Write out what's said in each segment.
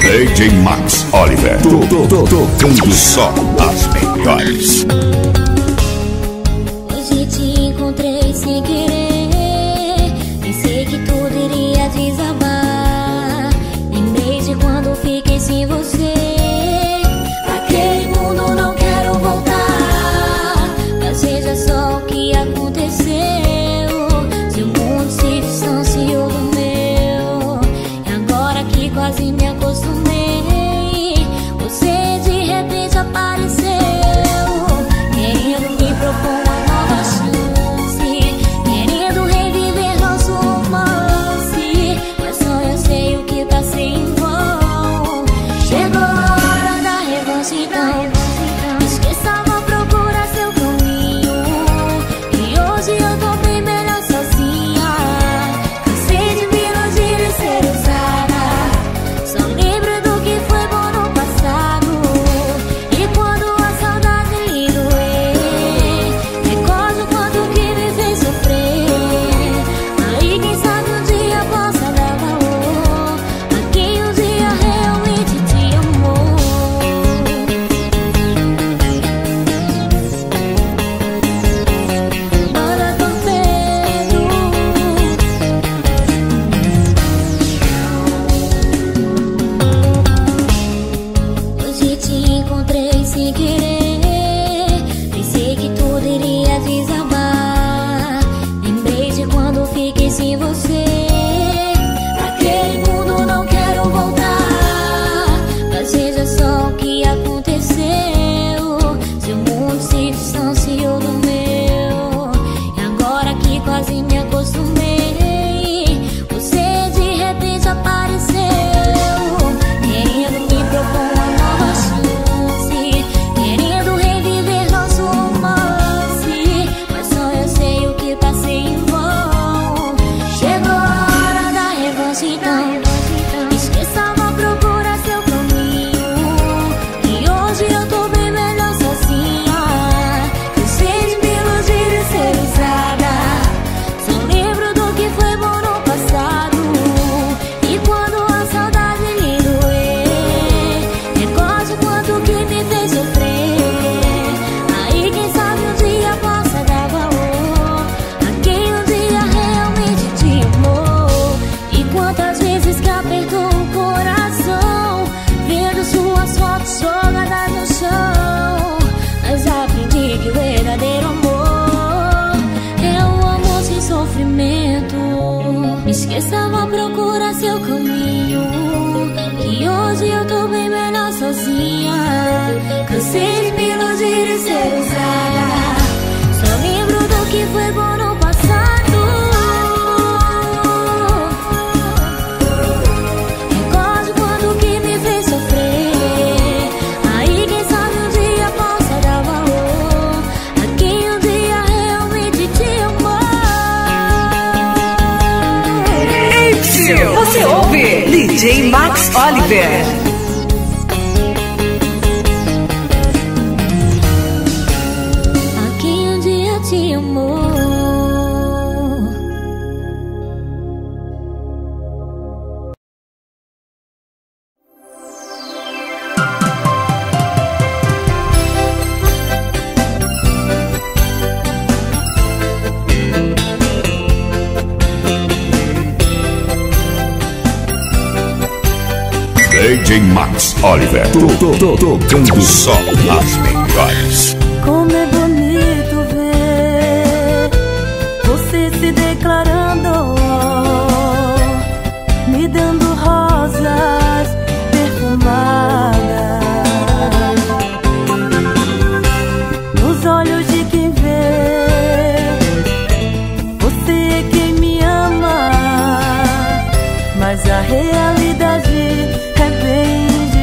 DJ Max Oliver, tocando só as melhores. Hoje te encontrei sem querer, pensei que tudo iria desabar. Lembrei de quando fiquei sem você. Aquele mundo não quero voltar, mas veja só o que aconteceu. Seu mundo se distanciou do meu, e agora que quase me acostumei, você de repente apareceu, querendo me propor uma nova chance, querendo reviver nosso romance, mas só eu sei o que passei em vão. Chegou a hora da revanche então, esqueça, vou procurar seu caminho, e hoje eu tô bem melhor sozinha. Cansei de me iludir e ser usada, só lembro do que foi bom no passado, e quando a saudade lhe doer, recordo quanto que me fez sofrer. Aí quem sabe um dia possa dar valor a quem um dia realmente te amou. Bora torpedo. Hoje te encontrei sem querer, pensei que tudo iria desabar. Lembrei de quando fiquei sem você. Aquele mundo não quero voltar, mas veja só o que aconteceu. Seu mundo se distanciou do meu, e agora que quase me acostumei, você de repente apareceu, querendo me propor uma nova chance, querendo reviver nosso romance, mas só eu sei o que passei em vão. Chegou a hora da revanche então, esqueça, vou procurar seu caminho, e hoje eu tô bem melhor sozinha. Cansei de me iludir e ser usada, só lembro do que foi bom no passado, e quando a saudade lhe doer, recorde quanto que me fez sofrer. Aí quem sabe um dia possa dar valor a quem um dia realmente te amou. E quantas vezes que apertou o coração, vendo suas fotos jogadas no chão, mas aprendi que o verdadeiro amor é o amor sem sofrimento. Esqueça, vou procurar seu caminho, que hoje eu tô bem melhor sozinha. Cansei de me iludir e ser usada, só lembro do que foi bom no passado, recordo quando que me fez sofrer. Aí quem sabe um dia possa dar valor a quem um dia realmente te amou. Você ouve DJ Max Oliver. A quem um dia te amou. DJ Max Oliver, tocando só as melhores. Como é bonito ver você se declarando, me dando rosas perfumadas nos olhos de quem vê. Você é quem me ama, mas a realidade é bem diferente.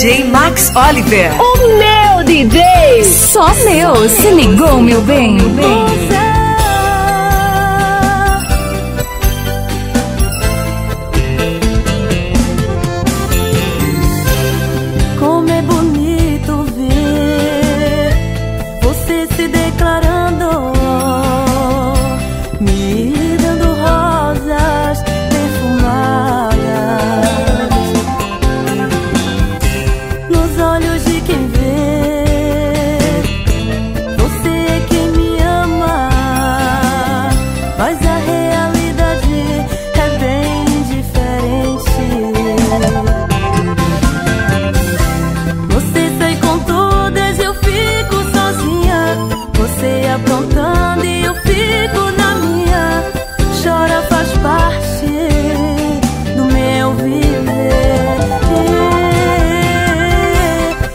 DJ Max Oliver. O meu DJ. Só meu, se ligou, meu bem. Como é bonito ver você se declarando, me dando rosas perfumadas nos olhos de quem vê. Você é quem me ama, mas a realidade é bem diferente. Você sai com todas, eu fico sozinha. Você aprontando e eu fico na minha. Chora, faz parte do meu viver.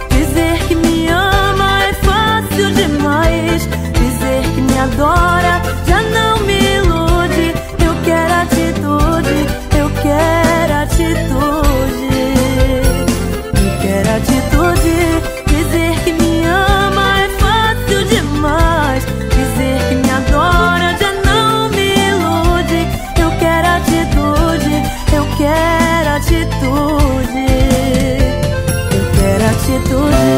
Dizer que me ama é fácil demais. Dizer que me adora já não me ilude. Eu quero atitude, eu quero atitude. Eu quero atitude. Dizer que me ama é fácil demais. Dizer que me adora já não me ilude. Eu quero atitude, eu quero atitude. Eu quero atitude.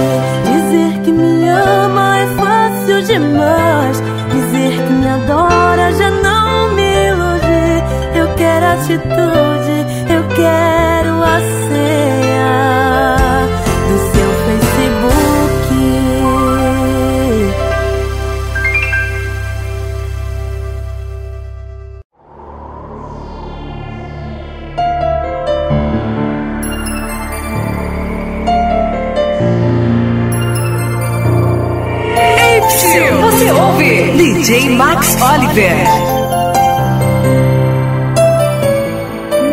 Dizer que me ama é fácil demais. Dizer que me adora já não me ilude. Eu quero atitude, eu quero a senha do seu Facebook. Você ouve DJ Max Oliver.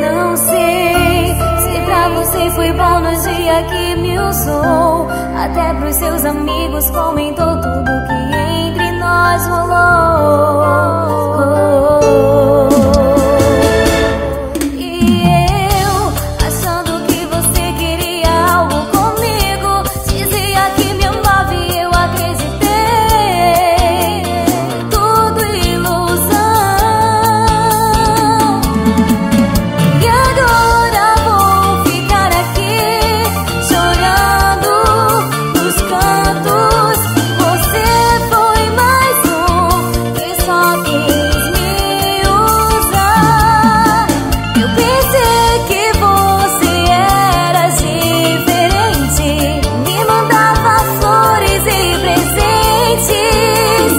Não sei se pra você foi bom no dia que me usou. Até pros seus amigos comentou tudo que entre nós rolou. E eu, achando que você queria algo comigo, dizia que me amava e eu acreditei. Tudo ilusão. E agora vou ficar aqui chorando nos cantos. Você foi mais um que só quis me usar. Eu pensei que você era diferente, me mandava flores e presentes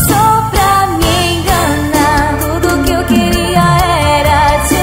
só pra me enganar. Tudo que eu queria era te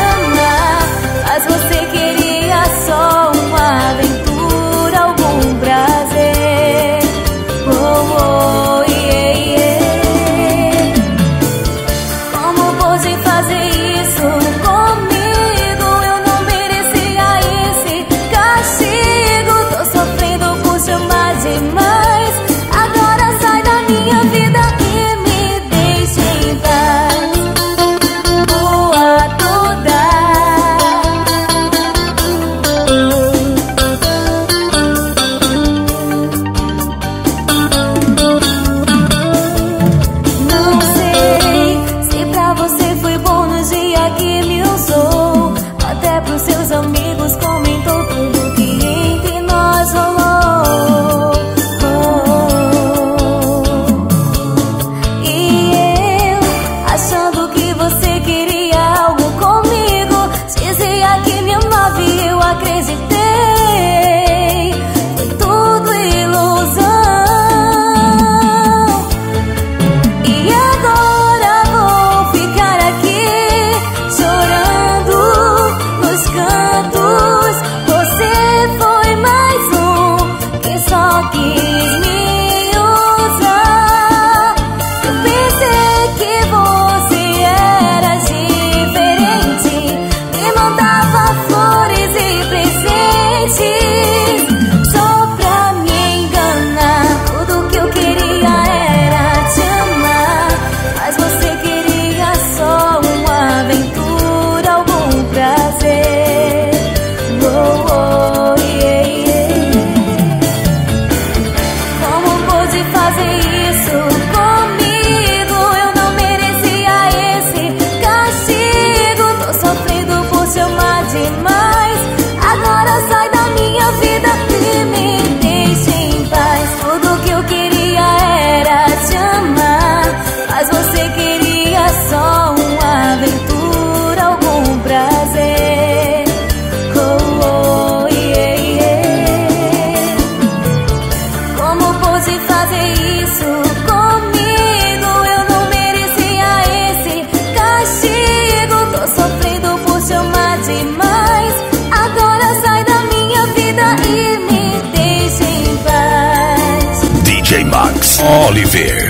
sofrendo por te amar demais. Agora sai da minha vida e me deixa em paz. DJ Max Oliver.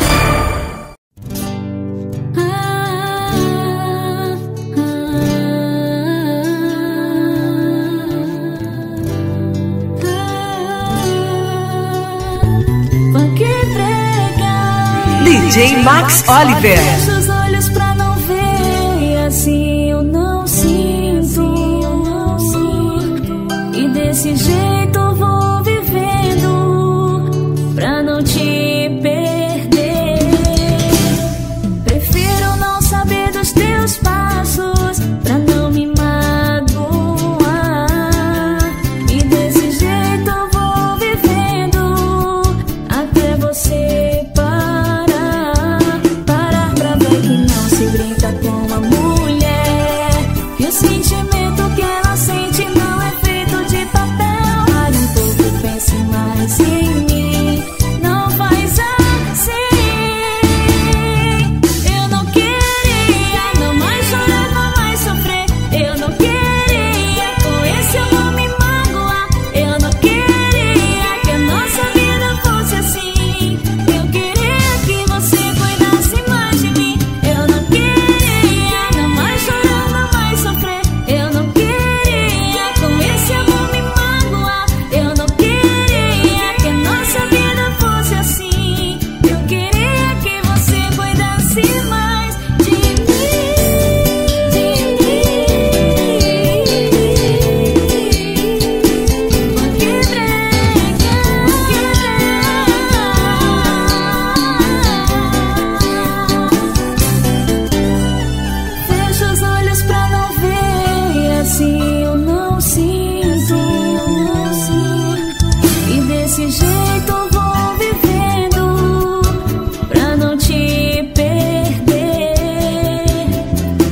DJ Max Oliver. Fecho os olhos pra não ver, e assim eu não sinto. E desse jeito vou vivendo pra não te perder. Prefiro não saber dos teus passos pra não me magoar. E desse jeito vou vivendo até você parar pra ver que não se brinca com a mulher. E o sentimento que ela sente não é feito de papel. Pare um pouco e pense mais em mim. Não faz assim. Eu não queria não mais chorar, não mais sofrer. Eu não queria com esse amor me magoar. Eu não queria que a nossa vida fosse assim. Eu queria que você cuidasse mais de mim. Eu não queria não mais chorar, não mais sofrer. Eu não queria com esse amor me magoar. Eu não queria que a nossa vida fosse assim. Eu queria que você cuidasse mais de mim. Fecho os olhos pra não ver, e assim eu não sinto. E desse jeito vou vivendo pra não te perder.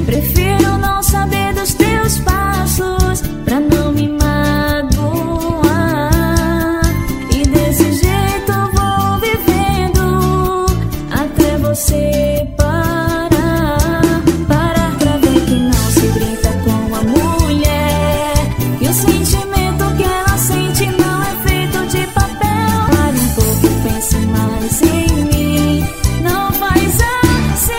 Prefiro não saber dos teus passos pra não me magoar. E desse jeito vou vivendo até você parar pra ver que não se brinca com a mulher. E o sentimento que ela sente não é feito de papel. Pare um pouco e pense mais em mim. Não faz assim.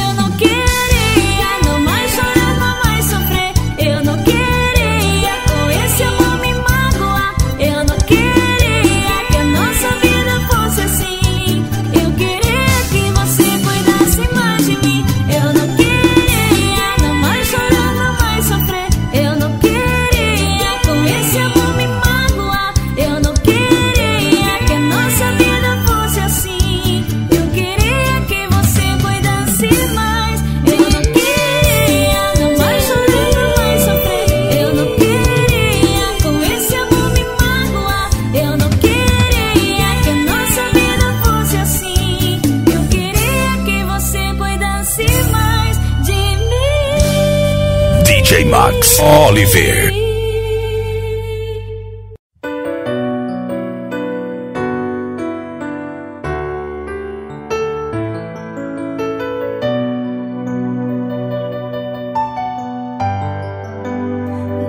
Eu não queria não mais chorar, não mais sofrer. Eu não queria com esse amor me magoar. Eu não queria que a nossa vida fosse assim. Eu queria que você cuidasse mais de mim. Eu não queria não mais chorar, não mais sofrer. Eu não queria com esse amor me magoar. Eu não queria que a nossa vida fosse assim. Eu queria que você cuidasse mais. Eu não queria não mais chorar, não mais sofrer. Eu não queria com esse amor me magoar. Eu não queria que a nossa vida fosse assim. Eu queria que você cuidasse mais de mim. DJ Max Oliver.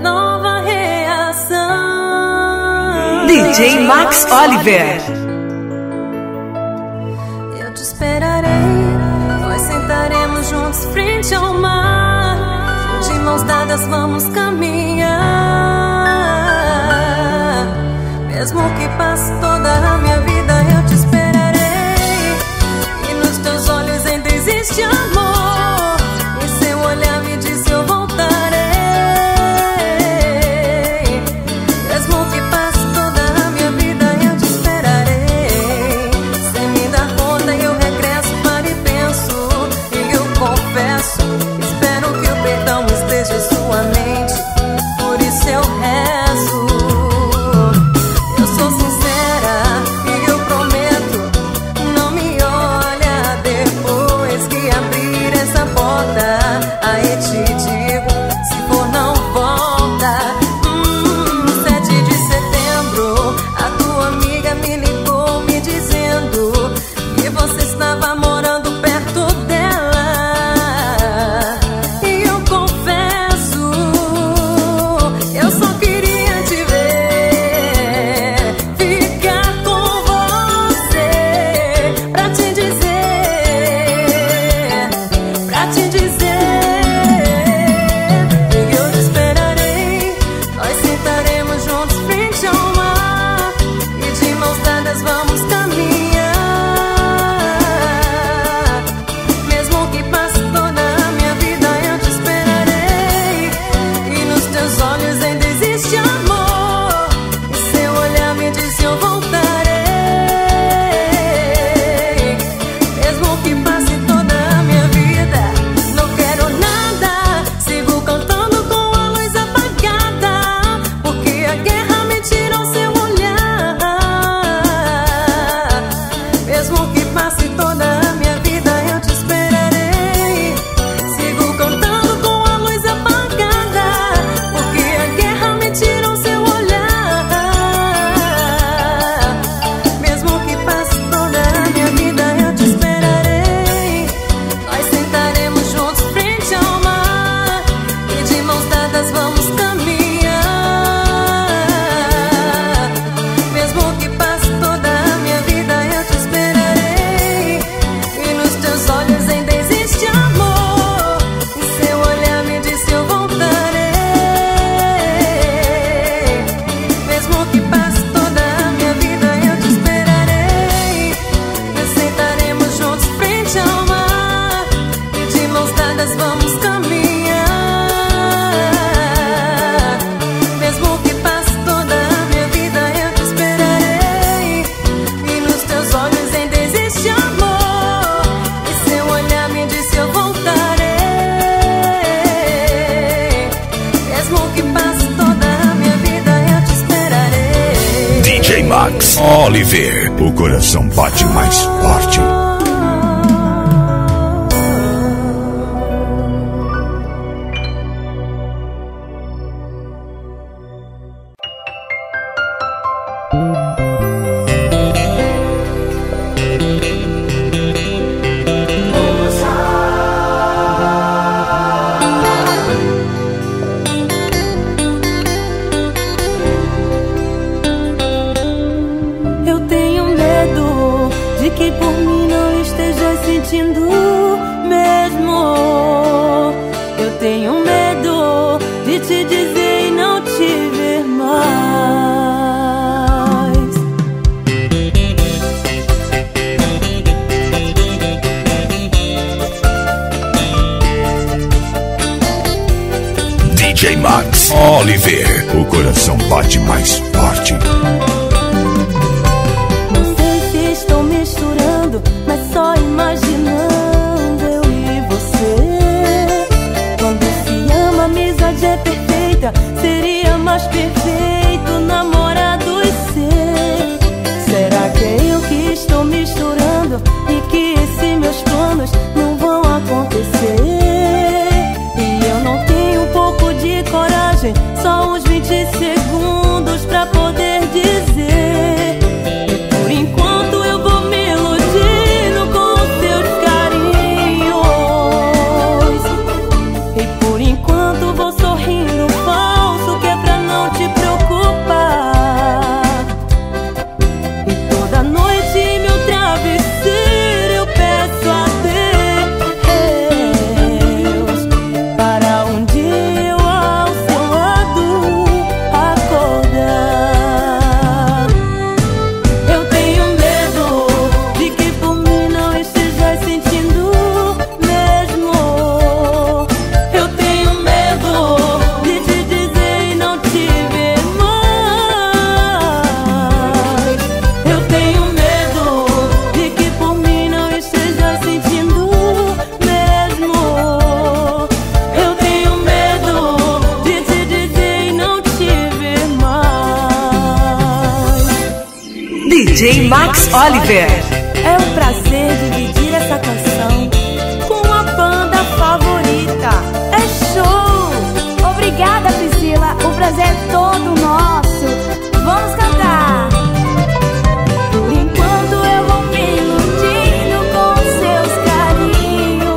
Nova reação. DJ Max Oliver. Eu te esperarei. Nós sentaremos juntos frente ao mar. De mãos dadas vamos caminhar. Mesmo que passe toda a minha vida, eu te esperarei. E nos teus olhos ainda existe amor. E seu olhar me diz eu voltarei. Mesmo que passe toda a minha vida, eu te esperarei. Sem me dar conta eu regresso, paro e penso. E eu confesso, espero que o perdão esteja em sua mente. Por isso eu rezo. Eu sou sincera e eu prometo, não me olha depois que abrir essa porta. Aí te digo, se for não volta. 7 de setembro, a tua amiga me ligou me dizendo que você estava morando perto dela. Max Oliver. O coração bate mais forte. DJ Max Oliver. O coração bate mais forte. Não sei se estou misturando, mas só imaginando eu e você. Quando se ama, a amizade é perfeita. Seria mais perfeito namorados ser. Será que é eu que estou misturando e que esses meus planos não vão acontecer? Coragem, só uns 20 segundos pra poder dizer. E por enquanto eu vou me iludindo com os teus carinhos. E por enquanto vou sorrindo falso, que é pra não te preocupar. E toda noite meu travesseiro eu peço a Deus para um dia DJ Max Oliver. É um prazer dividir essa canção com a banda favorita. É show! Obrigada, Priscila. O prazer é todo nosso. Vamos cantar. Por enquanto eu vou me iludindo com seus carinhos.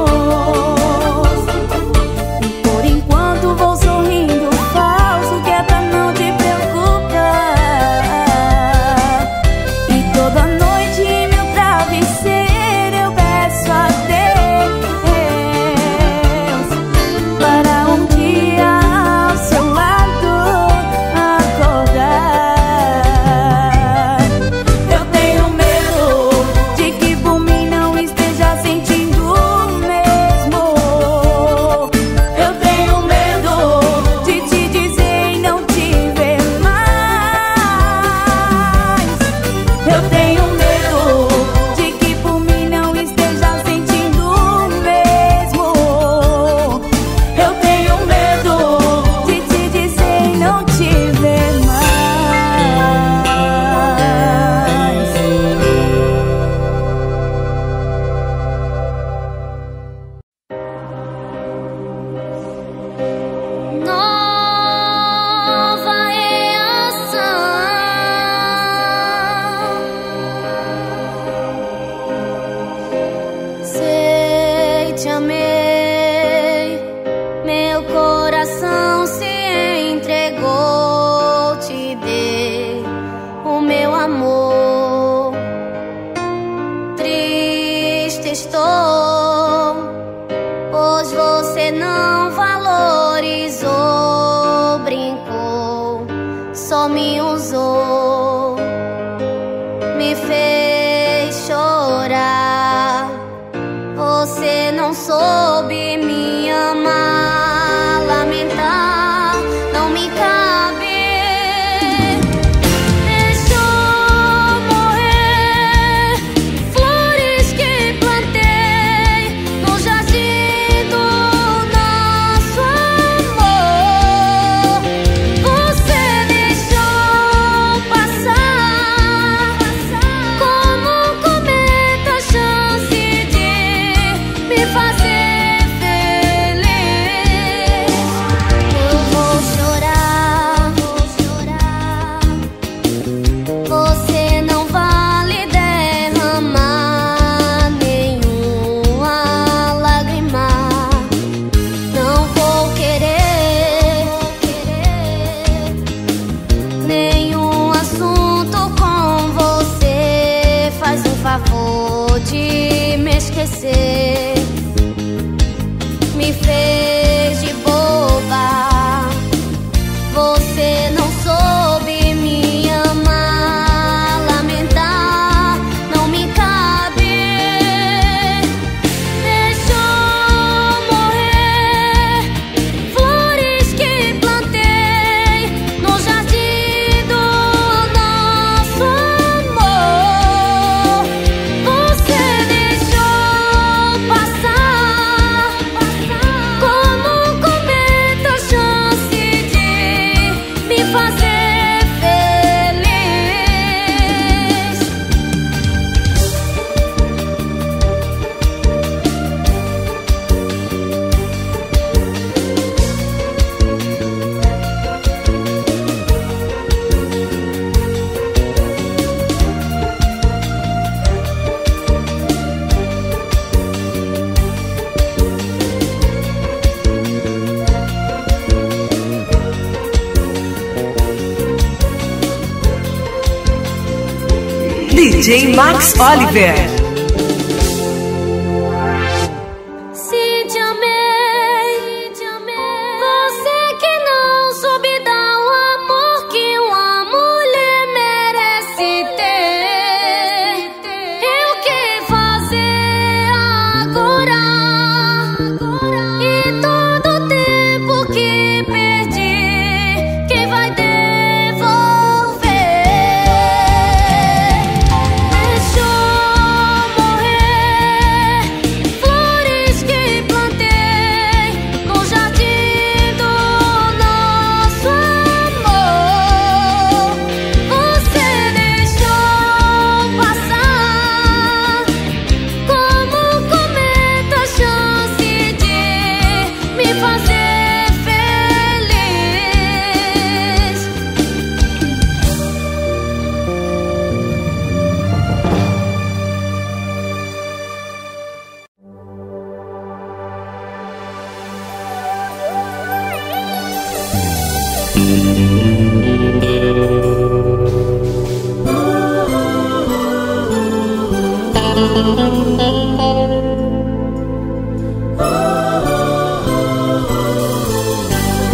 E por enquanto vou sorrindo falso, que é pra não te preocupar. Toda noite meu travesseiro eu peço a Deus para um dia ao seu lado acordar. Eu tenho medo de que por mim não esteja sentindo o mesmo. Eu tenho medo de te dizer e não te ver mais. Eu tenho medo de que por mim não esteja sentindo o mesmo. Eu tenho medo de te dizer e não te ver mais. Nova reação. Sei, te amei, meu coração se entregou, te dei o meu amor. Triste estou, pois você não valorizou, brincou, só me usou, me fez chorar. Você não soube me amar, lamentar não me cabe. Deixou morrer flores que plantei no jardim do nosso amor. Você deixou DJ Max Oliver.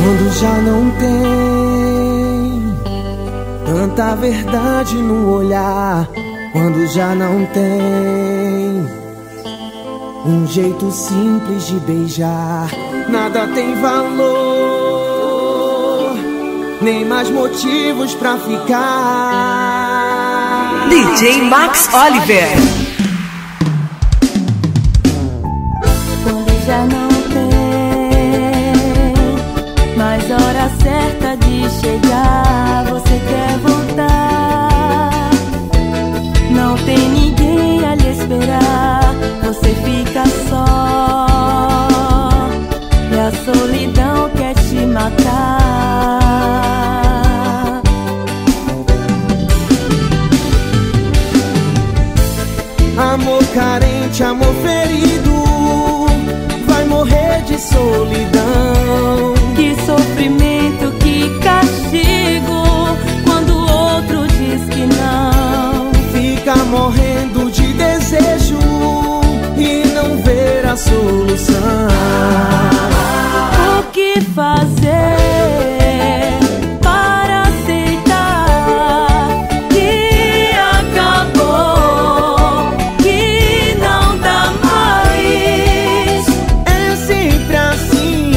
Quando já não tem tanta verdade no olhar, quando já não tem um jeito simples de beijar, nada tem valor, nem mais motivos pra ficar. DJ Max Oliver. Quando já não mas hora certa de chegar, você quer voltar. Não tem ninguém a lhe esperar, você fica só e a solidão quer te matar. Amor carente, amor ferido, vai morrer de solidão. Que sofrimento, que castigo, quando o outro diz que não. Fica morrendo de desejo e não ver a solução. O que fazer para aceitar que acabou, que não dá mais? É sempre assim.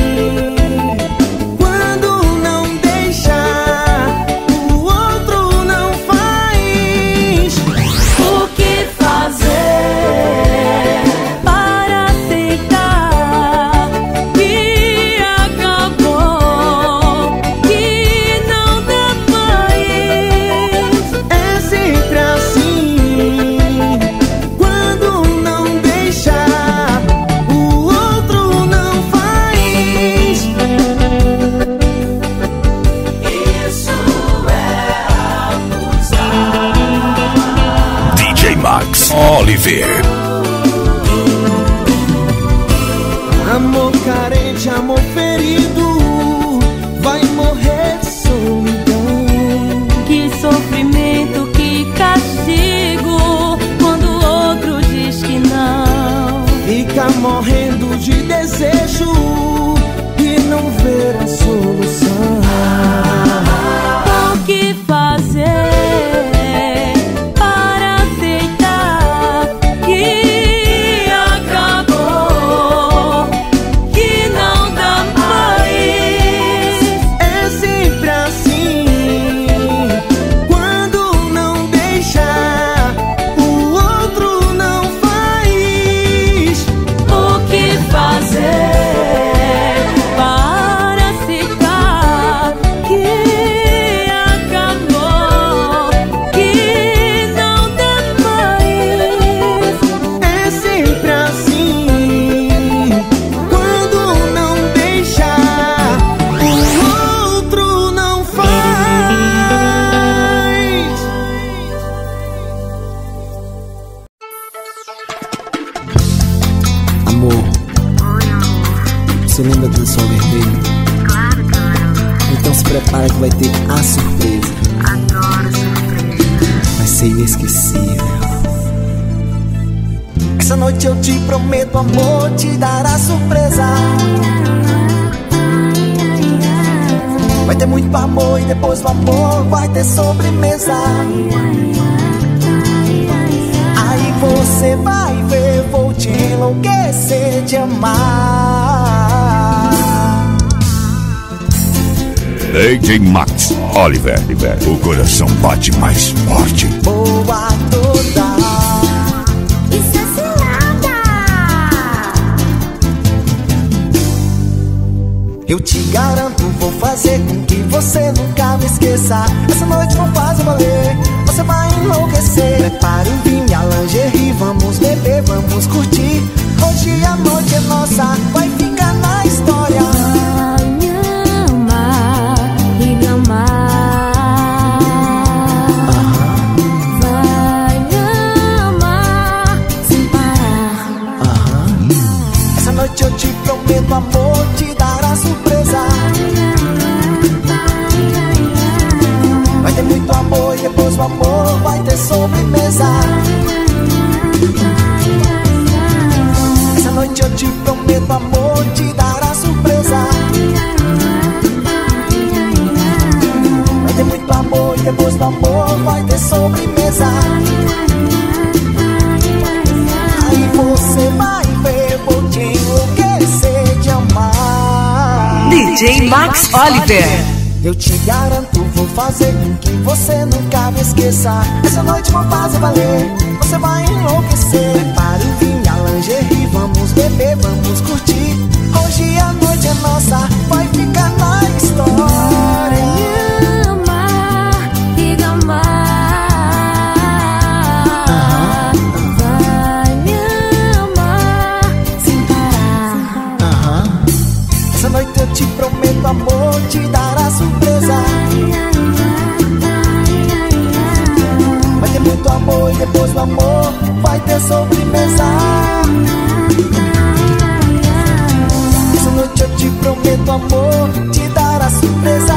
Oliver. Amor carente, amor ferido, vai morrer de solidão. Que sofrimento, que castigo, quando o outro diz que não. Fica morrendo de desejo e não ver a solução. O que fazer Você lembra do Lençol Vermelho? Claro que eu lembro. Então se prepara que vai ter a surpresa. Adoro surpresa. vai ser inesquecível. Essa noite eu te prometo, amor, te dará surpresa. Vai ter muito amor e depois do amor vai ter sobremesa. Aí você vai ver, vou te enlouquecer de amar. DJ Max Oliver, o coração bate mais forte. Boa toda. Isso é cilada. Eu te garanto, vou fazer com que você nunca me esqueça. Essa noite vou fazer valer, você vai enlouquecer. Prepare o vinho e a lingerie, vamos beber, vamos curtir. Hoje a noite é nossa, vai ficar na história. Vai me amar e me amar. Vai me amar sem parar. Essa noite eu te prometo, amor, te dará surpresa. Vai ter muito amor e depois do amor vai ter sobremesa. Essa noite eu te prometo, amor, te dará surpresa. Vai ter muito amor e depois do amor vai ter sobremesa. Aí você vai ver, vou te enlouquecer de amar. DJ Max Oliver. Eu te garanto, vou fazer com que você nunca me esqueça. Essa noite vou fazer valer, você vai enlouquecer. Prepare o vinho e a lingerie, vamos beber, vamos curtir. Hoje a noite é nossa, vai ficar na história. Vai me amar e me amar. Vai me amar sem parar. Essa noite eu te prometo, amor, te dará surpresa. Vai ter muito amor e depois do amor vai ter sobremesa. Essa noite eu te prometo, amor, te dará surpresa.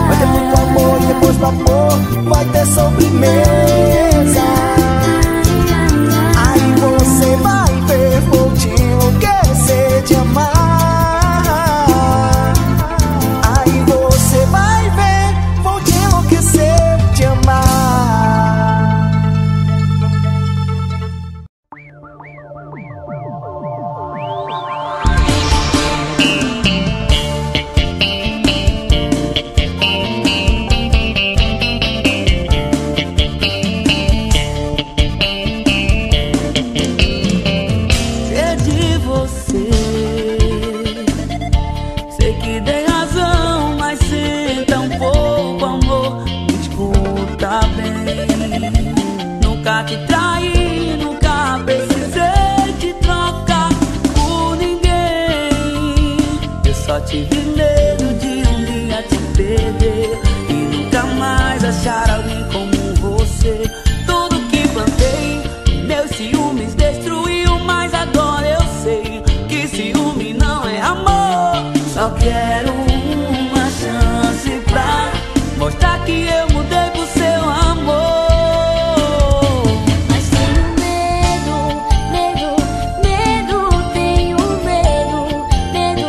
Vai ter muito amor e depois do amor vai ter sobremesa. Aí você vai ver, vou te enlouquecer de amar. Aí você vai ver, vou te enlouquecer de amar. É de você. Sei que dei razão, mas sem tão pouco amor. Me escuta bem. Nunca te traí, nunca precisei te trocar por ninguém. Eu só tive medo de um dia te perder e nunca mais achar alguém como você. Tudo que plantei, meus ciúmes destruiu, mas agora eu sei que ciúme não é amor. Só quero uma chance pra mostrar que eu mudei pro seu amor. Mas tenho medo, tenho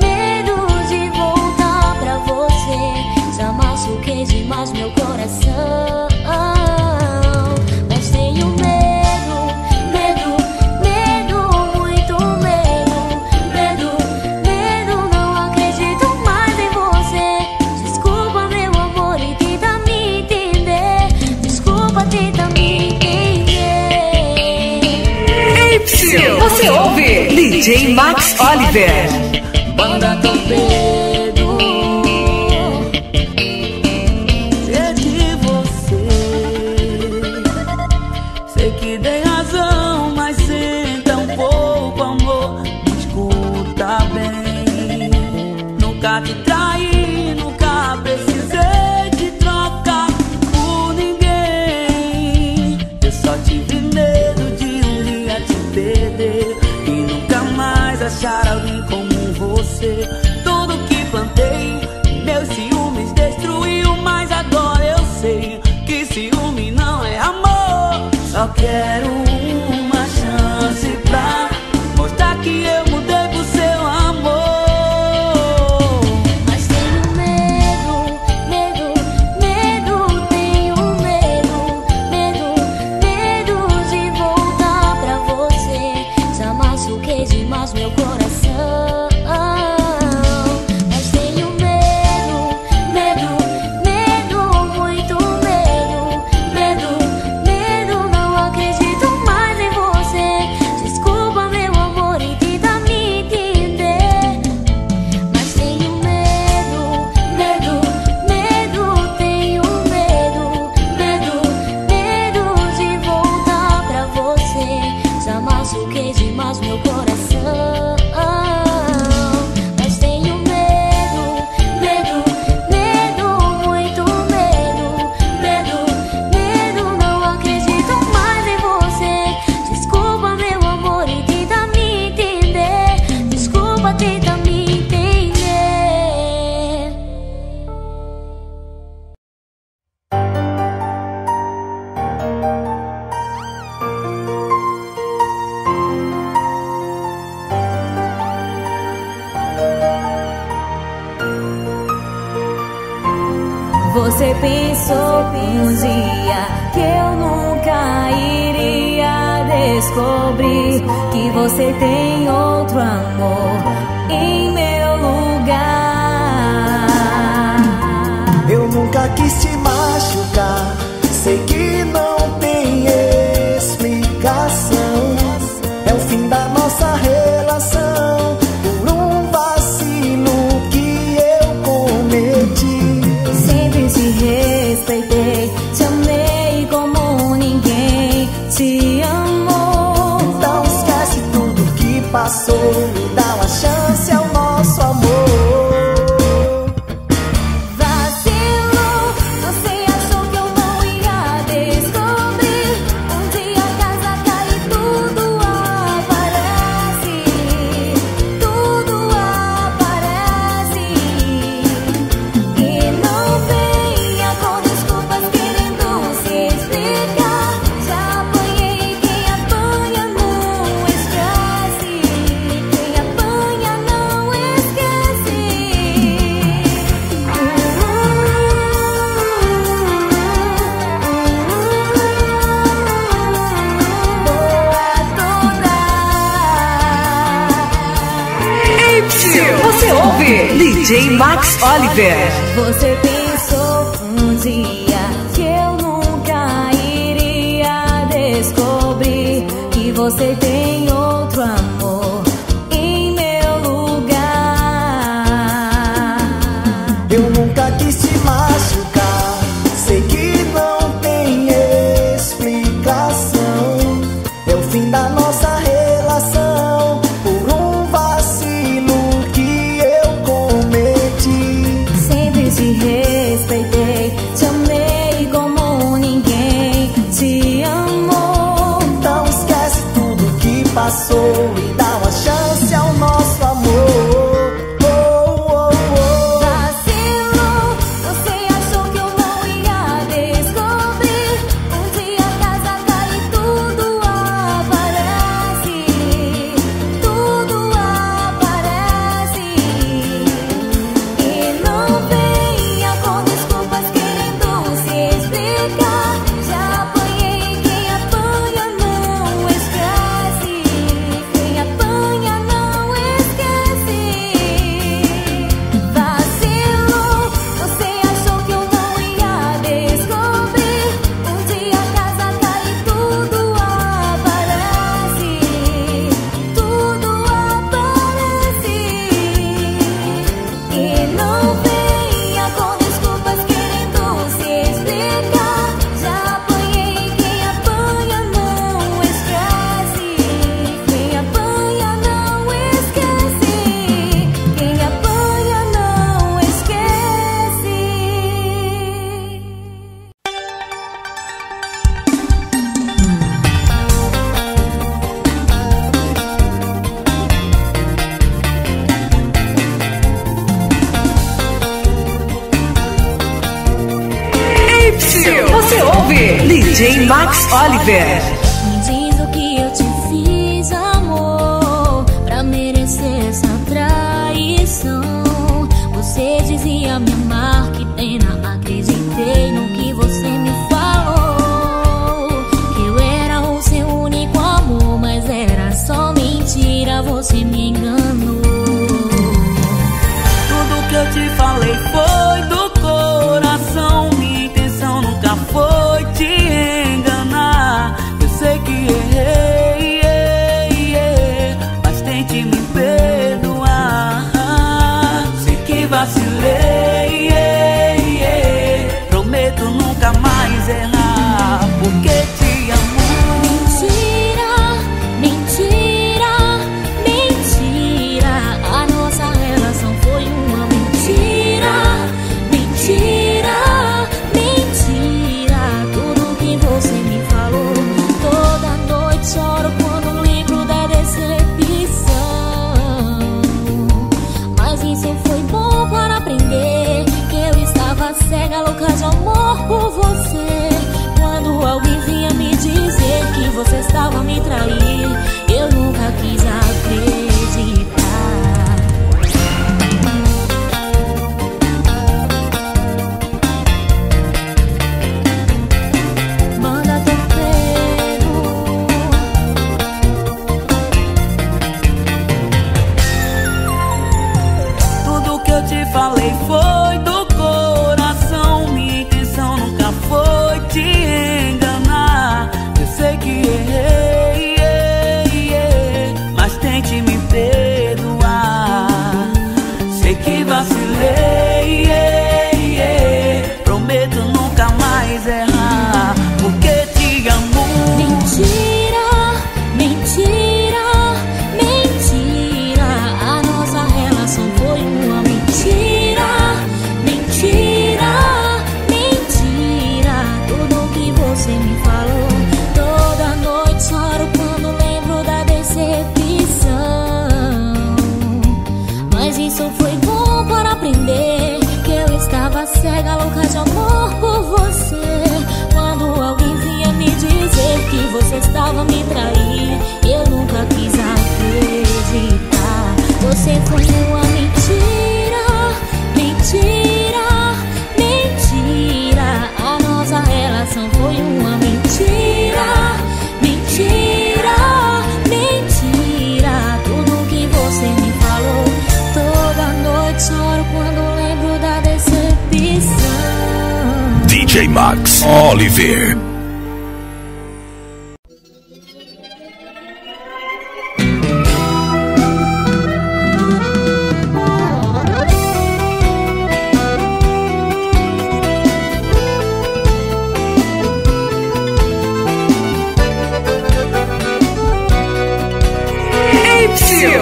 medo de voltar pra você. Já machuquei demais meu coração. Mas tenho medo, muito medo, não acredito mais em você. Desculpa meu amor e tenta me entender. Desculpa, tenta me entender. Você ouve DJ Max Oliver. Banda Torpedo. É de você. Sei que dei razão, mas sem tão pouco amor. Me escuta bem. Nunca te traí, nunca precisei te trocar por ninguém. Eu só tive medo de um dia te perder e nunca mais achar alguém como você. Tudo que plantei, meus ciúmes destruiu, mas quero uma chance pra mostrar que eu mudei pro seu amor. Mas tenho medo, medo, medo, tenho medo, medo, medo de voltar pra você. Já machuquei demais meu coração. Mas tenho medo, medo, medo, muito medo, medo, medo, não acredito mais em você. Desculpa meu amor e tenta me entender. Mas tenho medo, medo, medo, tenho medo, medo, medo de voltar pra você. Já machuquei demais meu coração. Mas tenho medo, medo, medo, muito medo, medo, medo, não acredito mais em você. Desculpa meu amor e tenta me entender. Desculpa, tenta me entender. Você pensou um dia que eu nunca iria descobrir que você tem outro amor em meu lugar. Eu nunca quis te machucar, sei que não tem explicação. É o fim da nossa relação por um vacilo que eu cometi. Sempre te respeitei, te amei como ninguém te amou. Então esquece tudo que passou, me dá uma chance ao nosso amor. Vacilou, você achou que eu não ia descobrir. Um dia a casa cai e tudo aparece. Tudo aparece. E não venha com desculpas querendo se explicar. Já apanhei, quem apanha não esquece. Quem apanha não esquece. Você ouve DJ Max Oliver. Você pensou um dia que eu nunca iria descobrir que você tem outro amor em meu lugar. Eu nunca quis te machucar, sei que não tem explicação. É o fim da nossa relação por um vacilo que eu cometi. Sempre te respeitei, te amei como ninguém te amou. Então esquece tudo que passou e dá uma chance ao nosso amor. Vacilou, você achou que eu não ia descobrir. Um dia a casa cai e tudo aparece. Tudo aparece. E não venha com desculpas querendo se explicar. Já apanhei, quem apanha não esquece. Quem apanha não esquece. Vacilou, você achou que eu não ia descobrir. Um dia a casa cai e tudo aparece. Tudo aparece. E não venha com desculpas querendo se explicar. Já apanhei, quem apanha não esquece. Quem apanha não esquece. Quem apanha não esquece. Você ouve DJ Max Oliver. você me enganou. Tudo que eu te falei foi do coração. Minha intenção nunca foi te enganar. Eu sei que errei, mas tente me perdoar. Sei que vacilei, prometo nunca mais errar, porque te amo. Mentira, mentira, a nossa relação foi uma mentira. Mentira, mentira, tudo que você me falou. Toda noite choro quando lembro da decepção. Mas isso foi bom para aprender que eu estava cega, louca de amor por você. Quando alguém vinha me dizer que você estava me trair, eu nunca quis acreditar. Manda torpedo. Tudo que eu te falei foi do coração. Minha intenção nunca foi te enganar. Eu sei que errei, mas tente me perdoar. Sei que vacilei, prometo nunca mais errar, porque te amo. Mentira, mentira, mentira, a nossa relação foi uma mentira. Mentira, mentira, tudo que você me falou. Toda noite choro quando lembro da decepção. Mas isso foi bom para aprender que eu estava cega, louca de amor por você. Quando alguém vinha me dizer que você estava me trair, eu nunca quis acreditar. Você foi uma mentira, mentira, mentira, a nossa relação foi uma mentira. Mentira, mentira, tudo que você me falou. Toda noite choro quando lembro da decepção. DJ Max Oliver.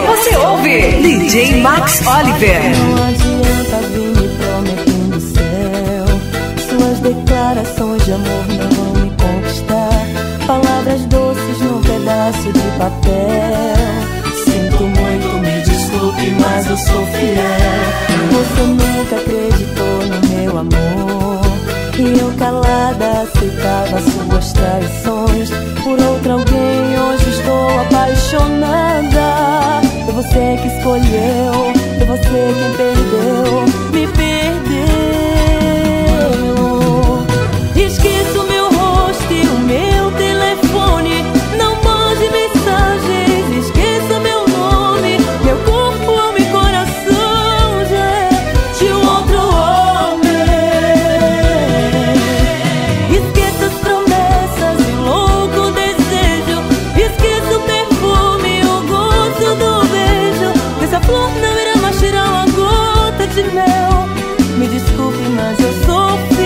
Você ouve DJ Max Oliver. Não adianta vir me prometendo céu. Suas declarações de amor não vão me conquistar. Palavras doces num pedaço de papel. Sinto muito, me desculpe, mas eu sou fiel. Você nunca acreditou no meu amor e eu calada aceitava suas traições. Por outro alguém hoje estou apaixonada. Foi você que escolheu, foi você quem perdeu, me perdeu. Esqueço meu rosto e o meu telefone. Não mande mensagens, esqueça meu nome. Meu corpo, alma e coração já é de um outro homem. Esqueça as promessas e o louco desejo. Esqueça o perfume, o gosto do beijo. Essa flor não irá mais tirar uma gota de mel. Me desculpe, mas eu sou fiel.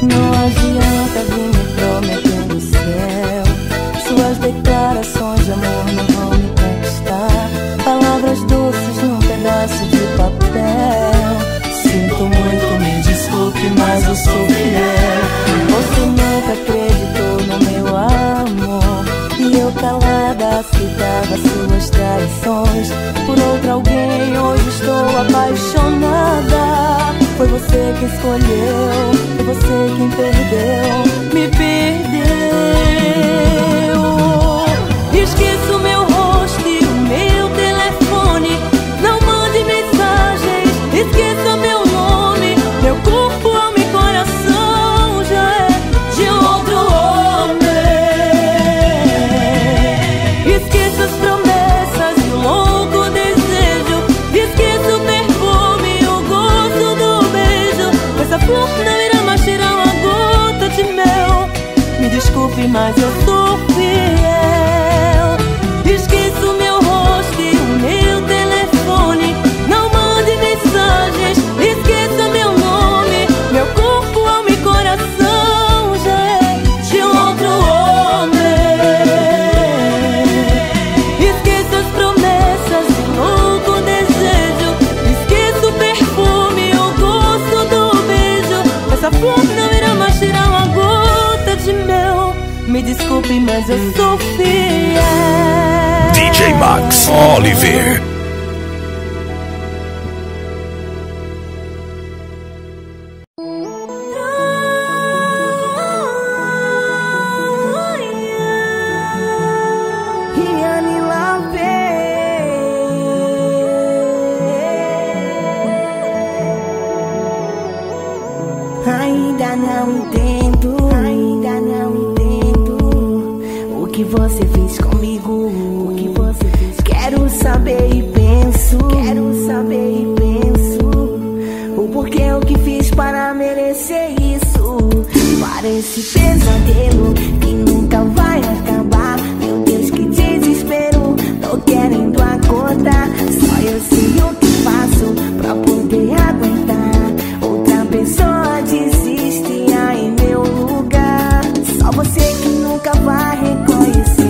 Não adianta vir me prometendo céu. Suas declarações de amor não vão me conquistar. Palavras doces num pedaço de papel. Sinto muito, me desculpe, mas eu sou fiel. Você nunca acreditou no meu amor e eu calada aceitava suas traições. Por outro alguém hoje estou apaixonada. Foi você que escolheu, foi você quem perdeu, me perdeu. Esqueço meu rosto e desculpe, mas eu sou fiel. DJ Max Oliver. Ainda não entendo o que você fez comigo, o que você fez. Quero saber e penso o porquê, o que fiz para merecer isso. Parece pesadelo que nunca vai acabar. Meu Deus, que desespero, tô querendo acordar. Só eu sei o que faço pra poder aguentar. Outra pessoa desiste aí em meu lugar. Só você que nunca vai reconhecer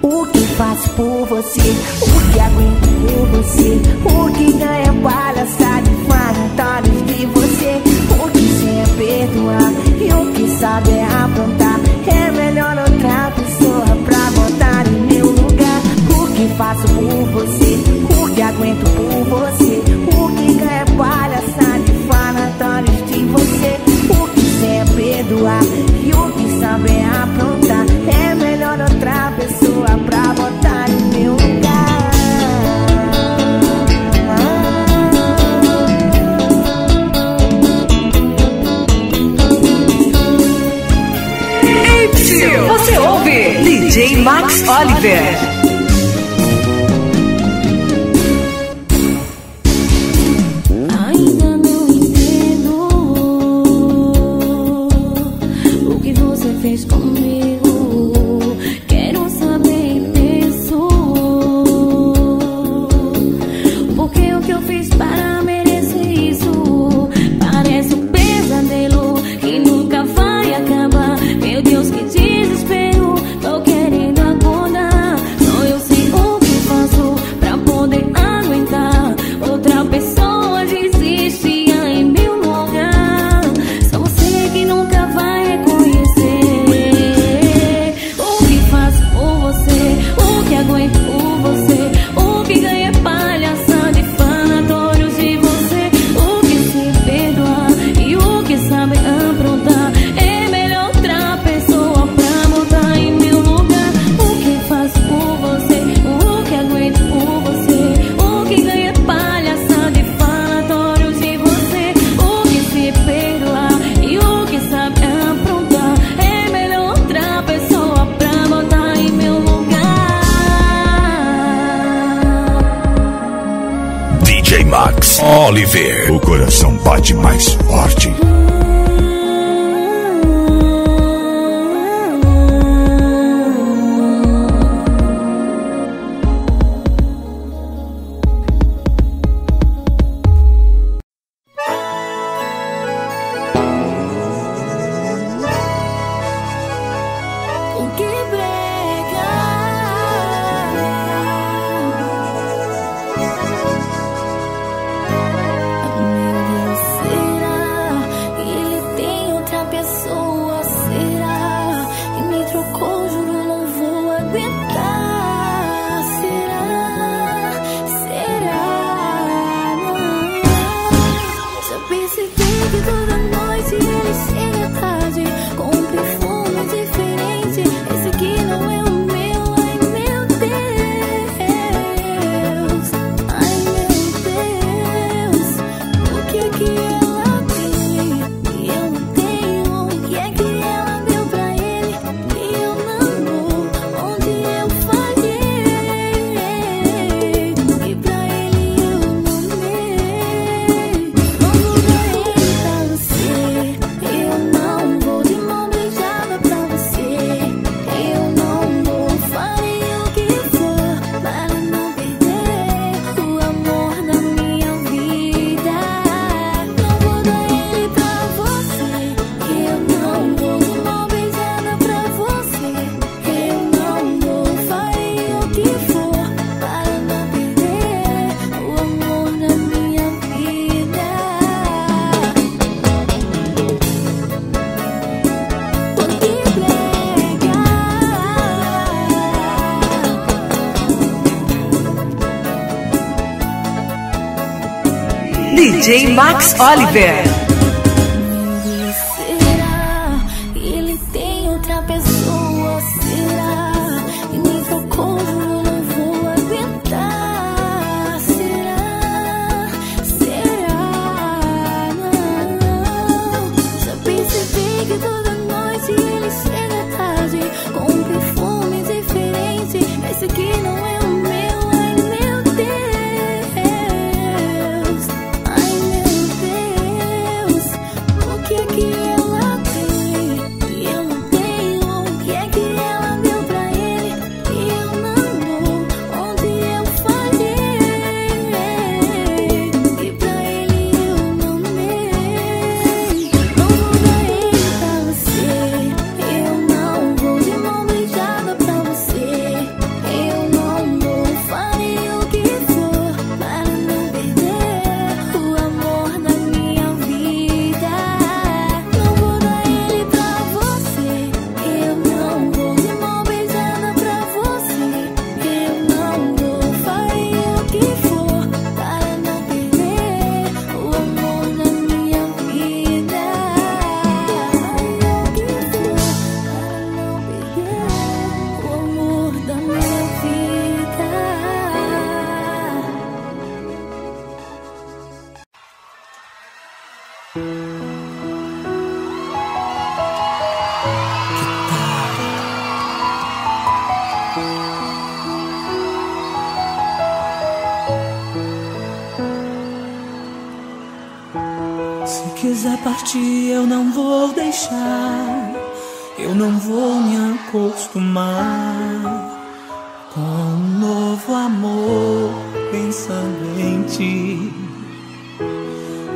o que faço por você, o que aguento por você, o que ganha palhaçada e falatórios de você, o que sei é perdoar e o que sabe é aprontar. É melhor outra pessoa pra botar em meu lugar. O que faço por você, o que aguento por você, o que ganha palhaçada e falatórios de você, o que sei é perdoar e o que sabe é aprontar. É melhor outra pessoa pra botar em meu lugar. Você ouve DJ Max Oliver. Ainda não entendo o que você fez comigo. Quero saber e penso porque o que eu fiz para merecer isso. Parece um pesadelo que nunca vai acabar. Meu Deus, que desespero, tô querendo acordar. Só eu sei o que faço pra poder aguentar. Outra pessoa desiste aí em meu lugar. Só você que nunca vai reconhecer o que faço por você, o que aguento por você, o que ganha palhaçada e falatórios de você, o que se perdoar e o que sabe aprontar. É melhor outra pessoa pra botar em meu lugar. O que faço por você, o que aguento por você, o que ganha palhaçada e falatórios de você, o que se perdoar e o que sabe aprontar. É melhor outra pessoa pra botar em meu lugar. DJ Max Oliver. O coração bate mais forte. O que brega? Meu Deus, será DJ Max Oliver. Será que ele tem outra pessoa? Será? E nem socorro eu não vou aguentar. Será? Será? Não. Já percebi que toda noite ele chega tarde com um perfume diferente. Esse aqui não é o meu. Ai meu Deus. Ai meu Deus. O que é que ela tem e eu não tenho? O que é que ela deu pra ele e eu não dou? Onde eu falhei e pra ele eu não dei. Não vou dar ele pra você. Eu não vou de mão beijada pra você. Eu não vou. Farei o que for para não perder o amor da minha vida. Não vou dar ele pra você. Eu não vou de mão beijada pra você. Eu não vou. Farei o que for para não perder o amor da minha vida. Farei o que for para não perder o amor da minha vida. Se quiser partir, eu não vou deixar. Eu não vou me acostumar com um novo amor pensando em ti.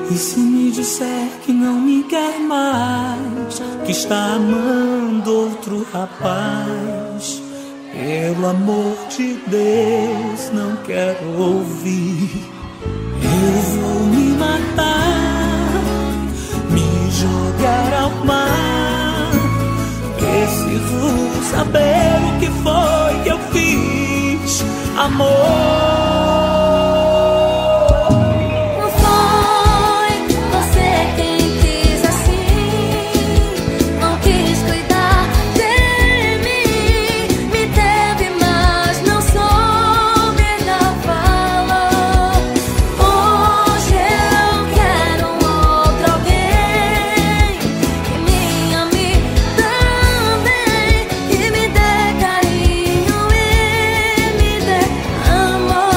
E se me disser que não me quer mais, que está amando outro rapaz, pelo amor de Deus, não quero ouvir. Eu vou me matar, me jogar ao mar. Preciso saber o que foi que eu fiz, amor. Não foi você quem quis assim, não quis cuidar de mim, me teve, mas não soube dar valor. Hoje eu quero outro alguém que me ame também, que me dê carinho e me dê amor,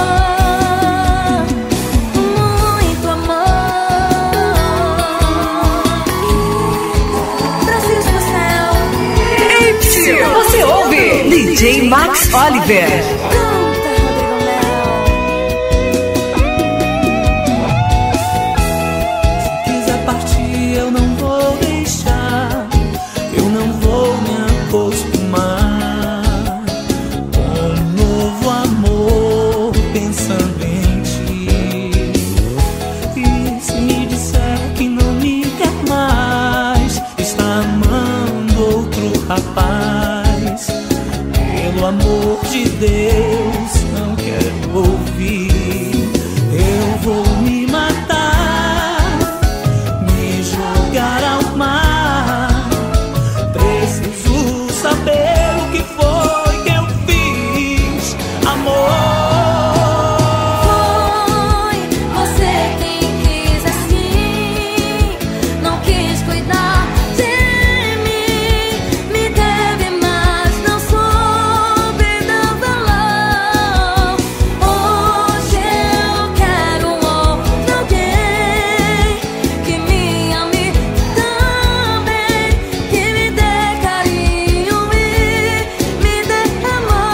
muito amor. Preciso do céu. Você ouve DJ Max Oliver. Canta, Rodrigo Mel. Se quiser partir, eu não vou deixar. Eu não vou me acostumar com um novo amor pensando em ti. E se me disser que não me quer mais, está amando outro rapaz, pelo amor de Deus, não quero ouvir. Eu vou me matar, me jogar ao mar. Preciso saber o que foi que eu fiz, amor. Foi você quem quis assim, não quis cuidar de mim, me teve, mas não soube dar valor. Hoje eu quero outro alguém que me ame também, que me dê carinho e me dê amor.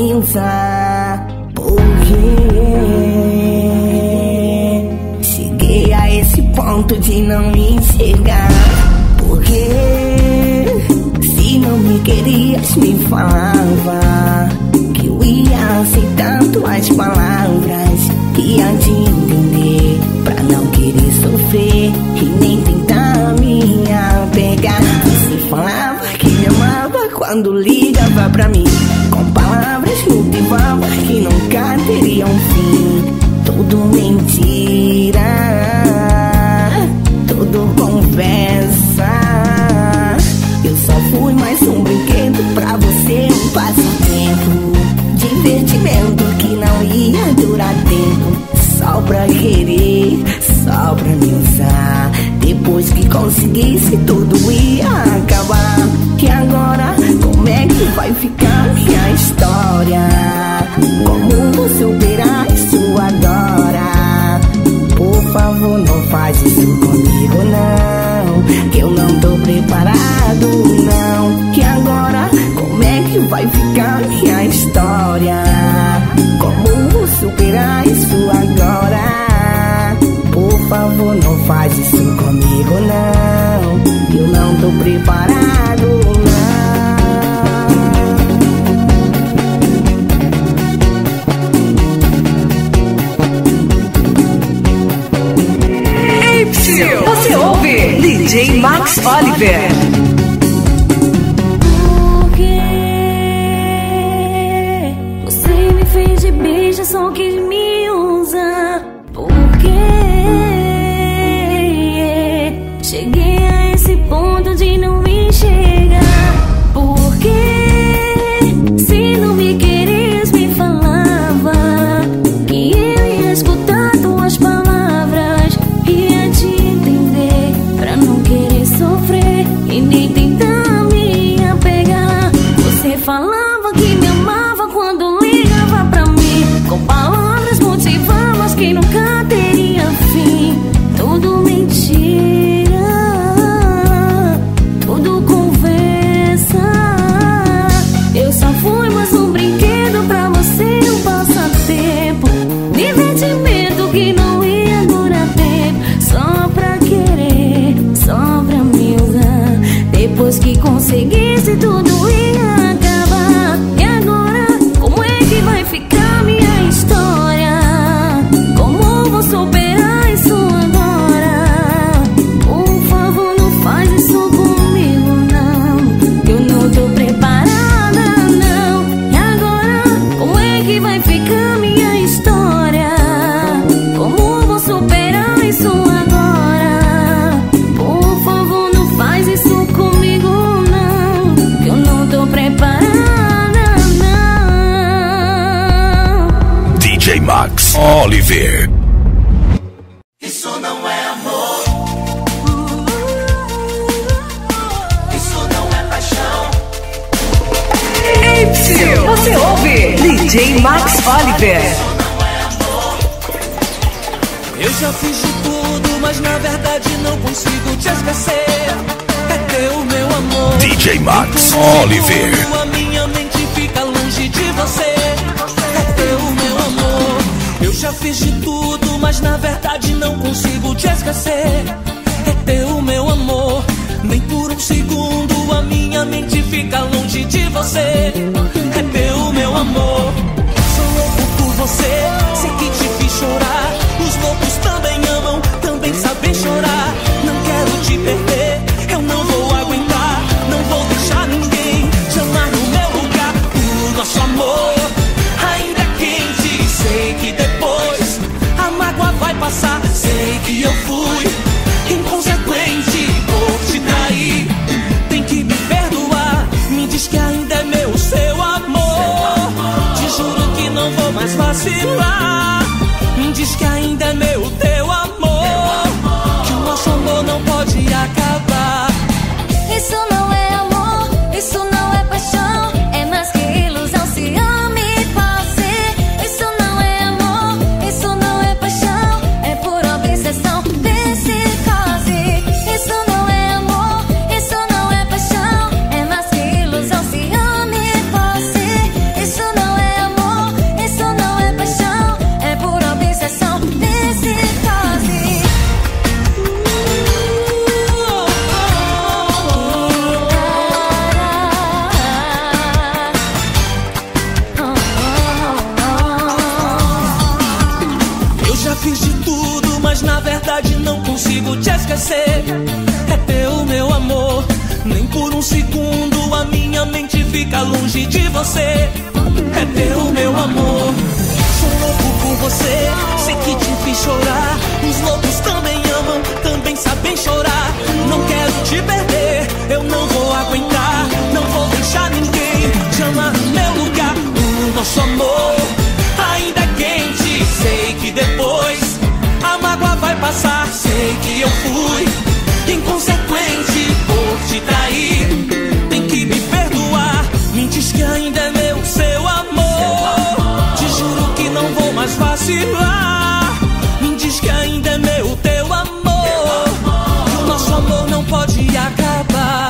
me usar. Porque cheguei a esse ponto de não me enxergar. Porque se não me querias, me falava que eu ia aceitar tuas palavras, ia te entender pra não querer sofrer e nem tentar me apegar. Você falava que me amava quando ligava pra mim, com palavras motivava que nunca teria um fim. Tudo mentira, tudo conversa. Eu só fui mais um brinquedo pra você, um passatempo, divertimento que não ia durar tempo. Só pra querer, só pra me usar. Depois que conseguisse, tudo ia acabar. E agora, como é que vai ficar minha história? Como vou superar isso agora? Por favor, não faz isso comigo não, que eu não tô preparado não. E agora, como é que vai ficar minha história? Como vou superar isso agora? Por favor, não faz isso comigo não, eu não tô preparado não. Você ouve DJ Max Oliver. Porque você me fez de bicha, só quis me usar. Porque cheguei a esse ponto de não me enxergar. Porque se não me querias, me falava que eu ia escutar tuas palavras, ia te entender pra não querer sofrer e nem tentar me apegar. Você falava que me amava quando ligava pra mim, com palavras motivavas que nunca teria fim. Tudo mentira, tudo conversa. Eu só fui mais um brinquedo pra você, um passatempo, divertimento que não ia durar tempo. Só pra querer, só pra me usar. Depois que conseguisse, tudo ia acabar. E agora, como é que vai ficar minha história? Como vou superar isso agora? Por favor, não faz isso comigo não, eu não tô preparada não. E agora, como é que vai ficar minha história? Como vou superar isso agora? Por favor, não faz isso comigo não, que eu não tô preparada não. DJ Max Oliver. Isso não é amor. Isso não é paixão. Você ouve DJ Max Oliver. Eu já fiz de tudo, mas na verdade não consigo te esquecer. É teu meu amor. DJ Max Oliver. A minha mente fica longe de você. É teu meu amor. Eu já fiz de tudo, mas na verdade não consigo te esquecer. É teu meu amor. Nem por um segundo a minha mente fica longe de você. É teu meu amor. Sou louco por você, sei que te fiz chorar. Os loucos também amam, também sabem chorar. Não quero te perder, eu não vou aguentar. Não vou deixar ninguém te amar no meu lugar. O nosso amor ainda é quente. Sei que depois a mágoa vai passar. Sei que eu fui inconsequente por te trair. Tem que me perdoar. Me diz que ainda é meu, seu amor. Te juro que não vou mais vacilar. Me diz que ainda é meu, teu amor. Que o nosso amor não pode acabar. Isso não é amor, isso não é paixão. É mais que ilusão, ciúme e posse. Isso não é amor, isso não é paixão. É pura obsessão, psicose. Isso não é amor, isso não é paixão. É mais que ilusão, ciúme e posse. Isso não é fiz de tudo, mas na verdade não consigo te esquecer. É teu, meu amor. Nem por um segundo a minha mente fica longe de você. É teu, meu amor. Sou louco por você, sei que te fiz chorar. Os loucos também amam, também sabem chorar. Não quero te perder, eu não vou aguentar. Não vou deixar ninguém chamar meu lugar. O nosso amor ainda é quente. Sei que depois a mágoa vai passar. Sei que eu fui inconsequente por te trair. Tem que me perdoar. Me diz que ainda é meu seu amor. Te juro que não vou mais vacilar. Me diz que ainda é meu teu amor. Que o nosso amor não pode acabar.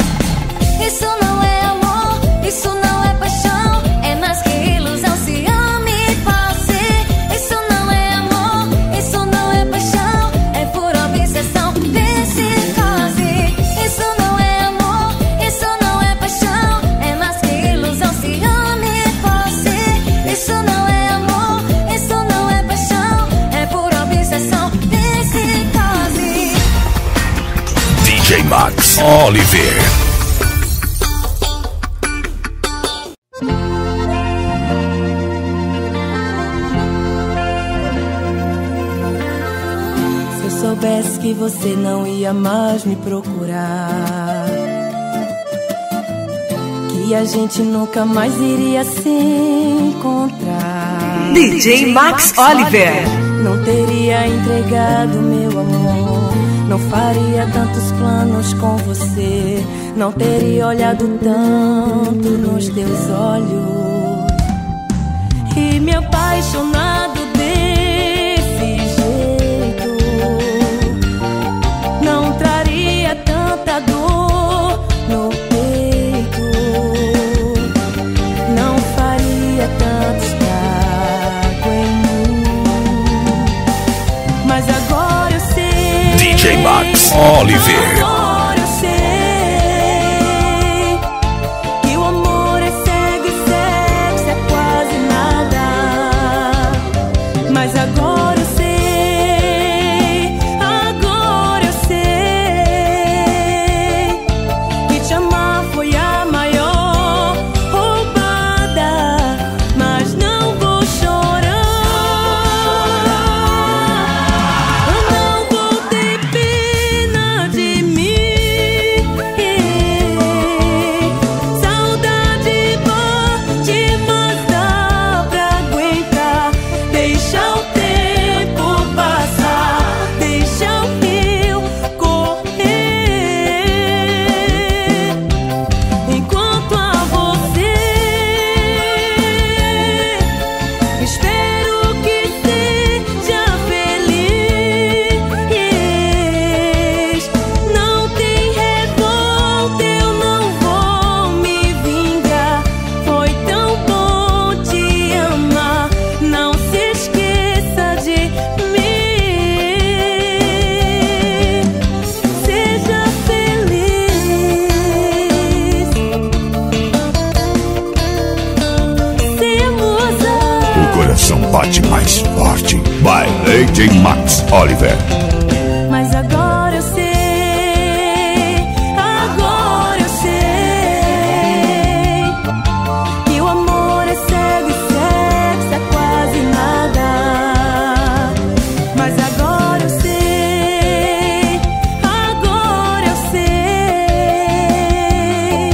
Isso não é amor, isso não é paixão. É mais que ilusão, ciúme e posse. Isso não é amor, isso não é paixão. É pura obsessão, psicose. Isso não é amor, isso não é paixão. É mais que ilusão, ciúme e posse. Isso não é amor, isso não é paixão. É pura obsessão, psicose. DJ Max Oliver. Se eu soubesse que você não ia mais me procurar, que a gente nunca mais iria se encontrar, DJ Max Oliver. não teria entregado meu amor, não faria tantos planos com você, não teria olhado tanto nos teus olhos e me apaixonado desse jeito. Não traria tanta dor no peito, não faria tanto estrago em mim. Mas agora eu sei, DJ Max Oliver. agora eu sei que o amor é cego e sexo é quase nada. Mas agora eu sei, agora eu sei que te amar foi a maior roubada. Mas não vou chorar, eu não vou ter pena de mim. Saudade bate, mas dá pra aguentar. Deixa o tempo passar, deixa o rio correr. Enquanto a você, espero que seja feliz. Não tem revolta, eu não vou me vingar. Foi tão bom te amar, não se esqueça de mim. Seja feliz, se musa. O coração bate mais forte. By DJ Max Oliver. Mas agora eu sei, agora eu sei que o amor é cego e sexo é quase nada. Mas agora eu sei, agora eu sei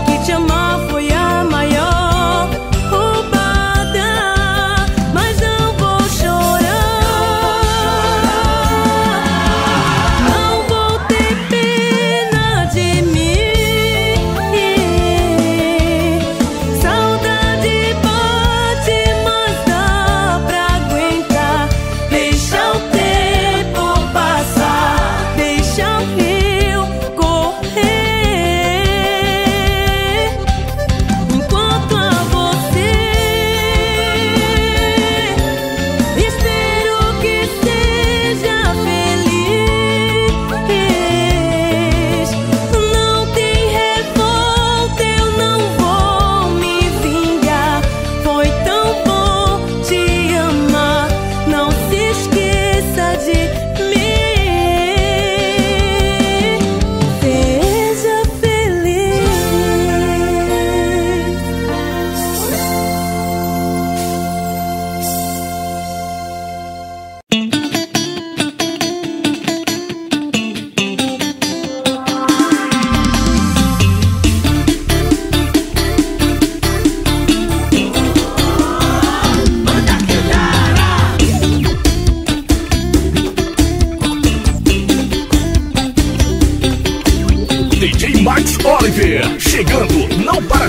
que te amar foi a maior roubada. Mas não vou chorar,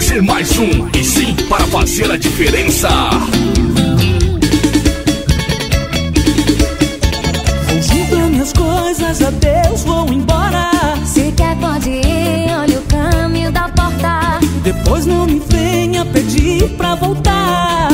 ser mais um, e sim para fazer a diferença. Vou juntar minhas coisas, adeus, vou embora. Se quer pode ir, olha o caminho da porta. Depois não me venha pedir pra voltar.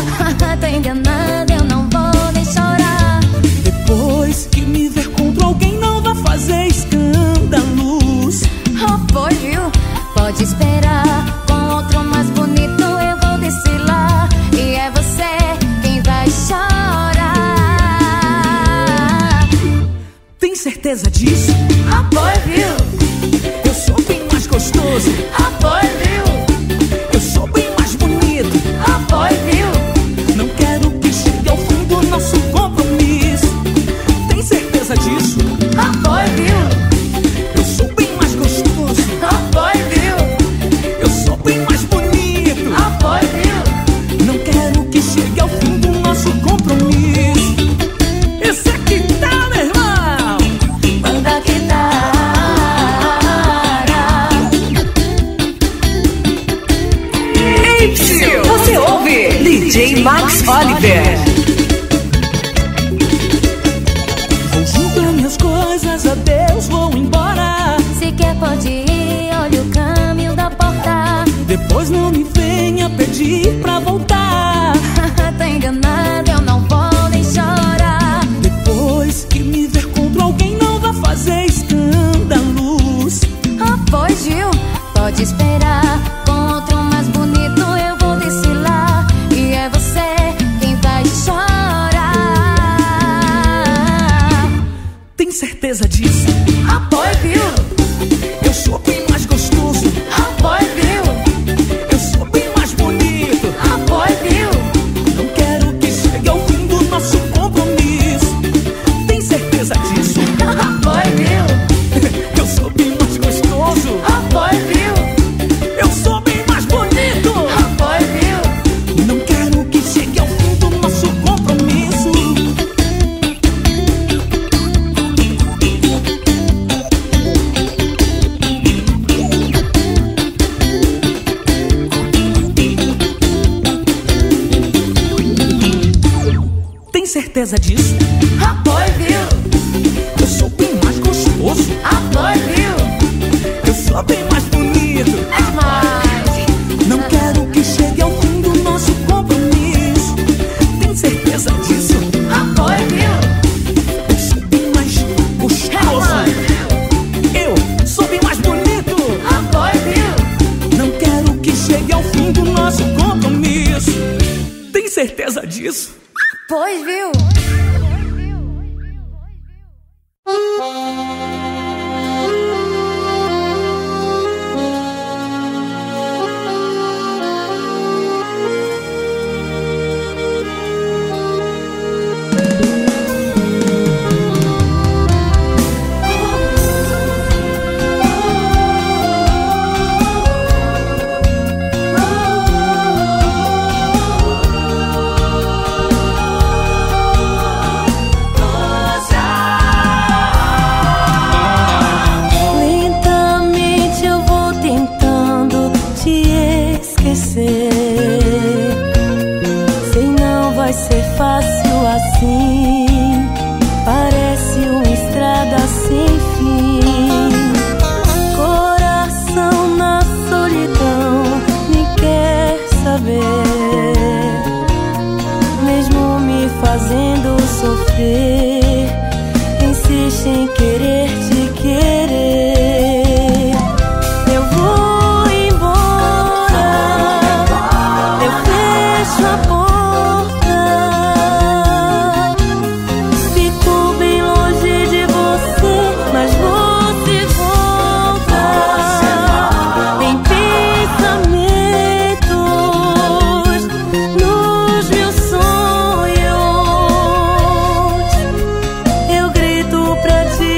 Tá enganado, eu não vou nem chorar. Depois que me ver contra alguém, não vai fazer escândalos. Oh, foi, viu? Pode esperar, com outro mais bonito eu vou desfilar. E é você quem vai chorar. Tem certeza disso? Ah, foi, viu? Eu sou bem mais gostoso. Ah, foi, viu? Eu sou bem mais bonito. Ah, foi, viu? Não quero que chegue ao fim do nosso compromisso. Tem certeza disso? Ah, foi, viu? Eu sou bem mais gostoso. Ah, foi, viu? Eu sou bem mais bonito. Ah, foi, viu? Não quero que chegue ao fim do nosso compromisso. Esse aqui tá, meu irmão. Manda que tá. Você ouve DJ Max Oliver. Vou juntar minhas coisas, adeus, vou embora. Se quer pode ir, olha o caminho da porta. Depois não me venha pedir pra voltar. Tá enganado, eu não vou nem chorar. Depois que me ver contra alguém, não vai fazer escândalos. Ah, pois, Gil, pode esperar, com outro mais bonito eu vou desfilar. E é você quem vai chorar. Tem certeza disso? Ah, pois, viu? Eu sou bem mais gostoso. Ah, pois, viu? Eu sou bem mais bonito. Ah, pois, viu? Não quero que chegue ao fim do nosso compromisso. Tem certeza disso? Ah, pois, viu? Eu sou bem mais gostoso. Ah, pois, viu? Eu sou bem mais bonito. Ah, pois, viu? Não quero que chegue ao fim do nosso compromisso. Tem certeza disso? Ah, pois, viu? Eu sou bem mais gostoso. Ah, pois, viu? Eu sou bem mais bonito. É demais. Não quero que chegue ao fim do nosso compromisso. Tem certeza disso? Ah, pois, viu? Eu sou bem mais gostoso. Eu sou bem mais bonito. Ah, pois, viu? Não quero que chegue ao fim do nosso compromisso. Tem certeza disso? Pois, viu? Lentamente eu vou tentando te esquecer. Sei não vai ser fácil assim. Parece uma estrada sem fim. Coração na solidão nem quer saber. Mesmo me fazendo sofrer, insiste em querer te querer. Eu vou embora, eu fecho a porta. Fico bem longe de você, mas você volta em pensamentos, nos meus sonhos. Eu grito pra te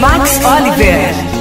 Max Oliver.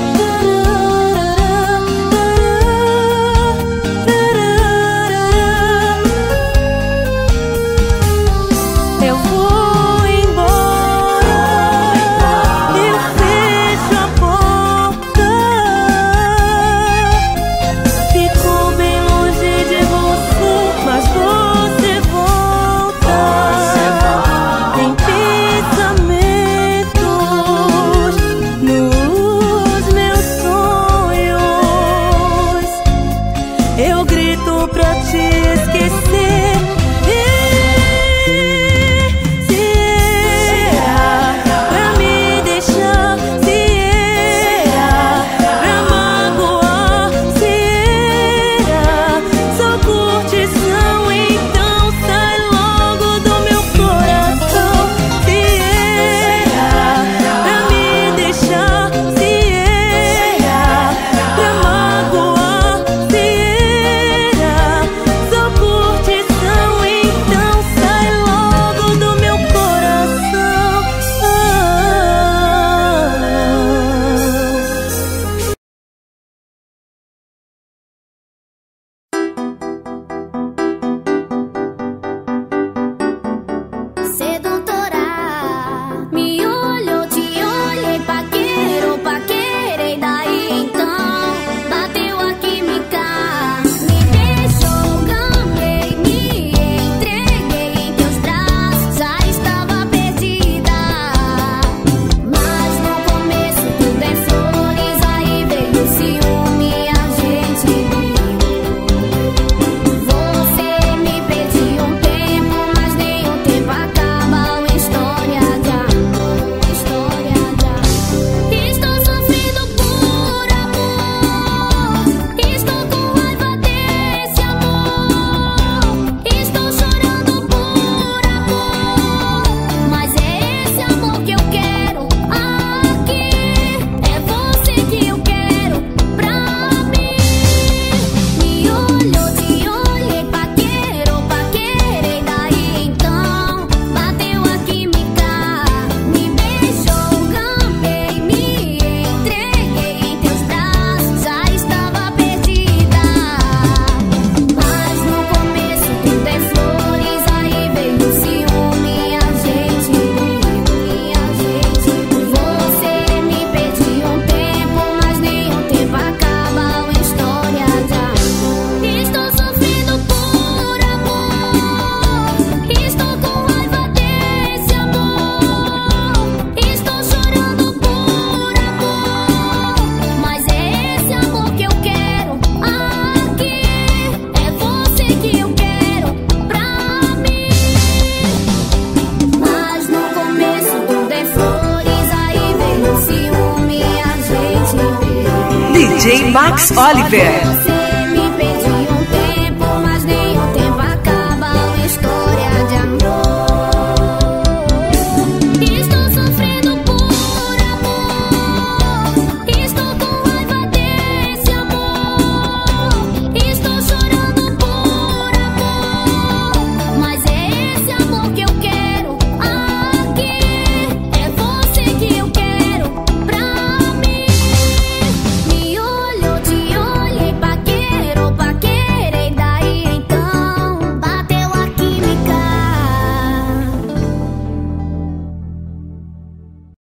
DJ Max Oliver.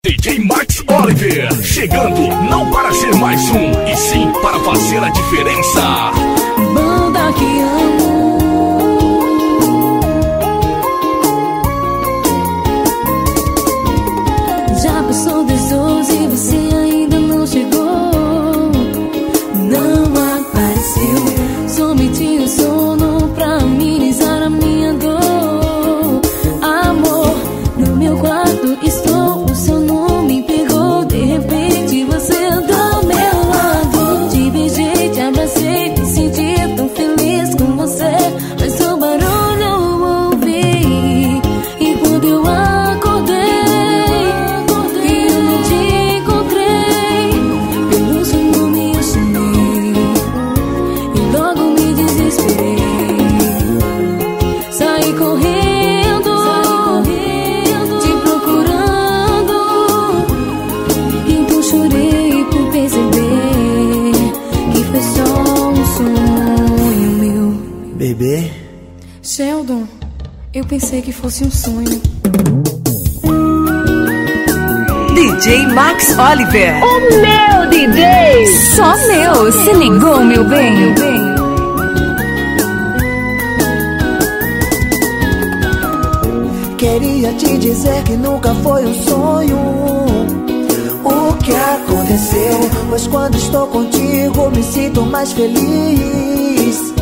DJ Max Oliver, chegando não para ser mais um, e sim para fazer a diferença. Banda que amo. Já passou das 12 e você ainda não chegou. Não apareceu, só me tira o sono pra amenizar a minha dor. Amor, no meu quarto estou, o seu nome pegou. De repente você andou ao meu lado. Te beijei, te abracei, me senti tão feliz com você. Eu pensei que fosse um sonho. DJ Max Oliver. O meu DJ. Só meu. Se ligou, meu bem. Queria te dizer que nunca foi um sonho o que aconteceu, pois quando estou contigo me sinto mais feliz.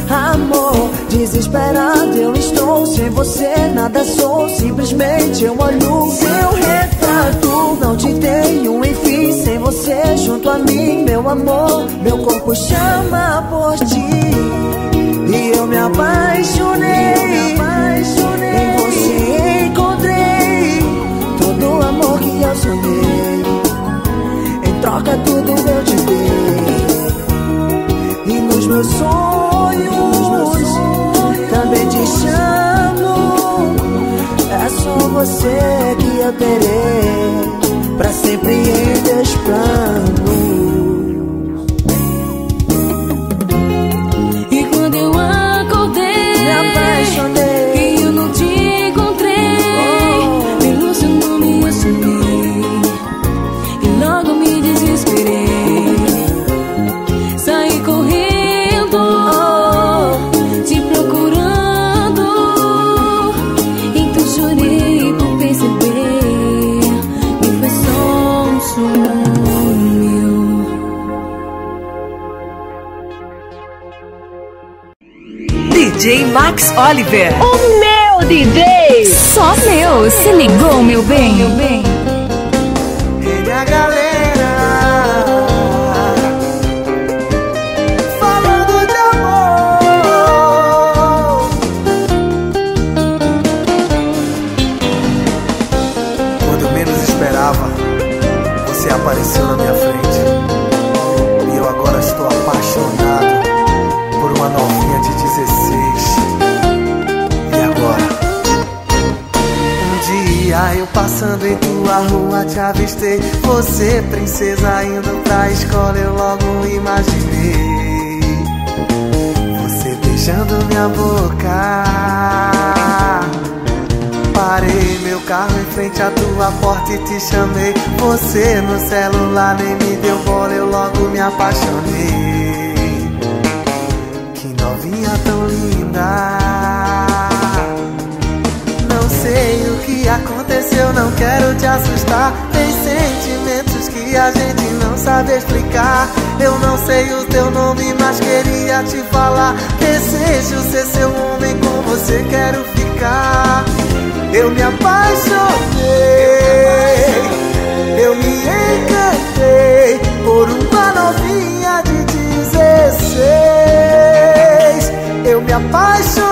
Amor, desesperado eu estou, sem você nada sou, simplesmente eu olho seu retrato. Não te tenho, enfim, sem você junto a mim, meu amor. Meu corpo chama por ti e eu me apaixonei. Em você encontrei todo o amor que eu sonhei. Em troca tudo eu te dei. E nos meus sonhos também te chamo. É só você que eu terei pra sempre em teus planos. E quando eu acordei, me apaixonei. e eu não te encontrei, pelo seu nome eu sonhei e logo me desesperei. Saí correndo, te procurando. Então chorei por perceber que foi só um sonho. DJ Max Oliver. O meu DJ. Só meu. Se ligou, meu bem. Ele é a galera falando de amor. Quando eu menos esperava, você apareceu na minha frente. E eu agora estou apaixonado por uma novinha de 16. E agora? Um dia eu passando em tua rua te avistei. Você, princesa, indo pra escola, eu logo imaginei você beijando minha boca. Parei meu carro em frente à tua porta e te chamei. Você no celular nem me deu bola, eu logo me apaixonei. Que novinha tão linda. Não sei o que aconteceu, não quero te assustar. Tem sentimentos que a gente não sabe explicar. Eu não sei o teu nome, mas queria te falar. Desejo ser seu homem, com você quero ficar. Eu me apaixonei, eu me encantei por uma novinha de 16. Eu me apaixonei,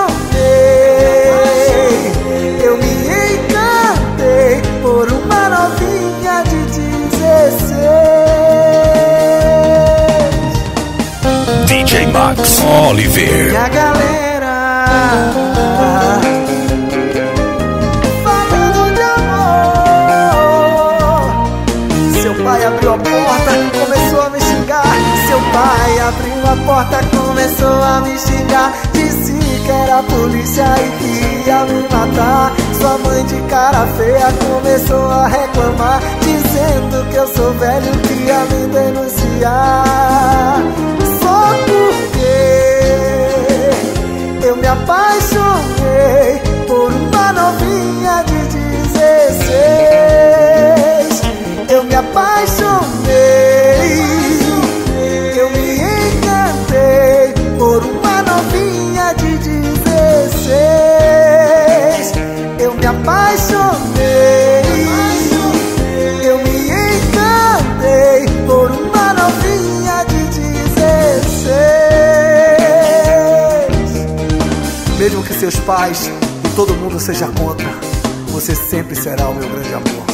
eu me encantei por uma novinha de 16. DJ Max Oliver. E a galera falando de amor. Seu pai abriu a porta, começou a me xingar. Seu pai abriu a porta, começou a me xingar. Disse que era a polícia e que ia me matar. Sua mãe de cara feia começou a reclamar, dizendo que eu sou velho, que ia me denunciar. Só porque eu me apaixonei por uma novinha de 16. Eu me apaixonei, eu me encantei por uma novinha de 16. Eu me apaixonei, eu me encantei por uma novinha de 16. Mesmo que seus pais e todo mundo seja contra, você sempre será o meu grande amor.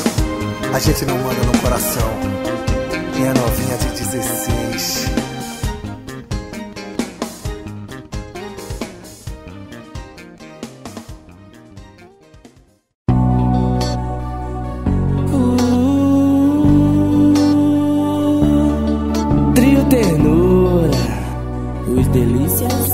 A gente não manda no coração, minha novinha de 16. Trio Ternura, os delícias.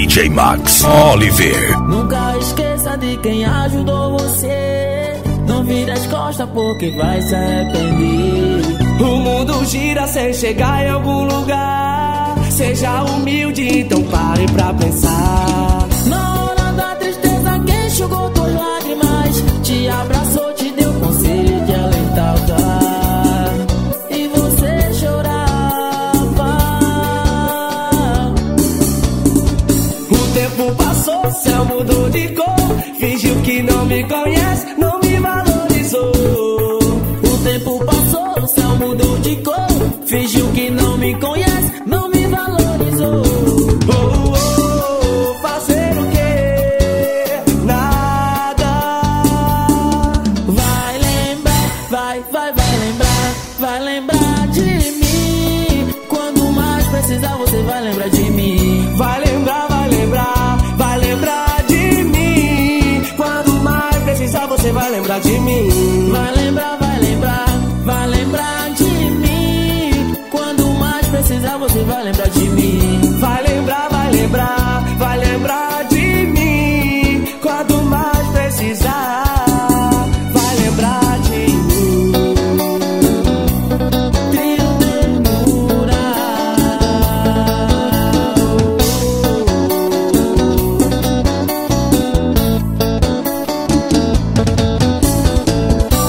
DJ Max Oliver. Nunca esqueça de quem ajudou você. Não vire as costas porque vai se arrepender. O mundo gira sem chegar em algum lugar. Seja humilde, então pare pra pensar. Na hora da tristeza, quem enxugou tuas lágrimas? Te abraçou, te deu conselho de alentar o ar. E você chorava. O tempo passou, o céu mudou de cor. Fingiu que não me conhece, não me valorizou. O tempo passou, o céu mudou de cor. Fingiu que não me conhece, não me valorizou. Oh, oh, fazer o quê? Nada. Vai lembrar, vai lembrar de mim. Quando mais precisar, você vai lembrar de mim. Vai lembrar de mim. Quando mais precisar, você vai lembrar de mim. Vai lembrar de mim. Quando mais precisar, você vai lembrar de mim. Vai lembrar de mim. Quando mais precisar, vai lembrar de mim. Trio ternura.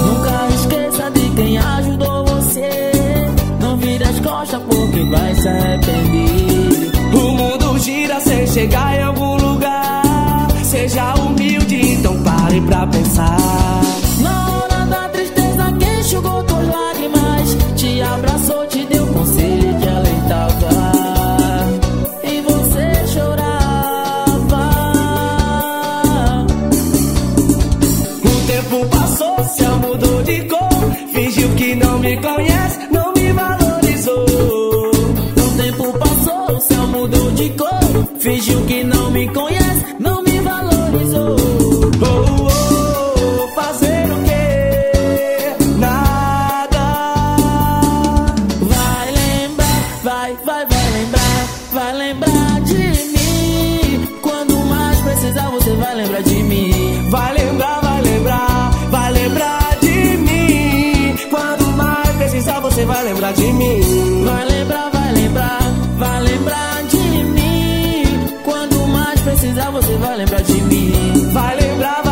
Nunca esqueça de quem ajudou você. Não vire as costas porque vai se arrepender. O mundo gira sem chegar em algum lugar. Seja humilde, então pare pra pensar. Na hora da tristeza, quem enxugou tuas lágrimas? Te abraçou, te deu conselho de alentar o ar. E você chorava. O tempo passou, o céu mudou de cor. Fingiu que não me conhece, não me valorizou. O tempo passou, o céu mudou de cor. Fingiu que não me conhece, não me valorizou. Oh, oh, fazer o quê? Nada. Vai lembrar de mim. Quando mais precisar, você vai lembrar de mim. Vai lembrar de mim. Quando mais precisar, você vai lembrar de mim. Vai lembrar de mim. Quando mais precisar, você vai lembrar de mim. Vai lembrar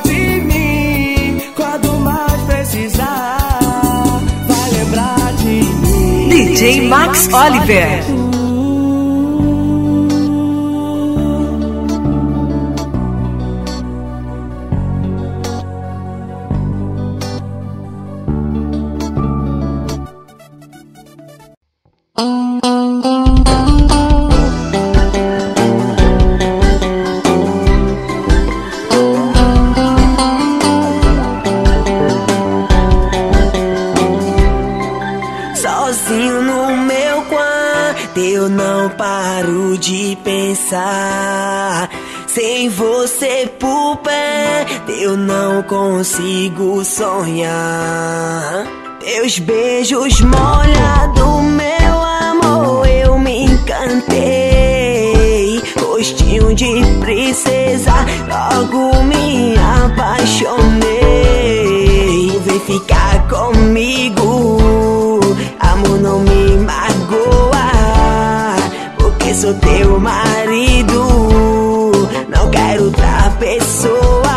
de mim. Quando mais precisar, vai lembrar de mim. DJ Max Oliver. Sozinho no meu quarto, eu não paro de pensar. Sem você por perto, eu não consigo sonhar. Teus beijos molhados, meu amor, eu me encantei. Rostinho de princesa, logo me apaixonei. Vem ficar comigo, amor, não me magoa, porque sou teu marido, não quero outra pessoa.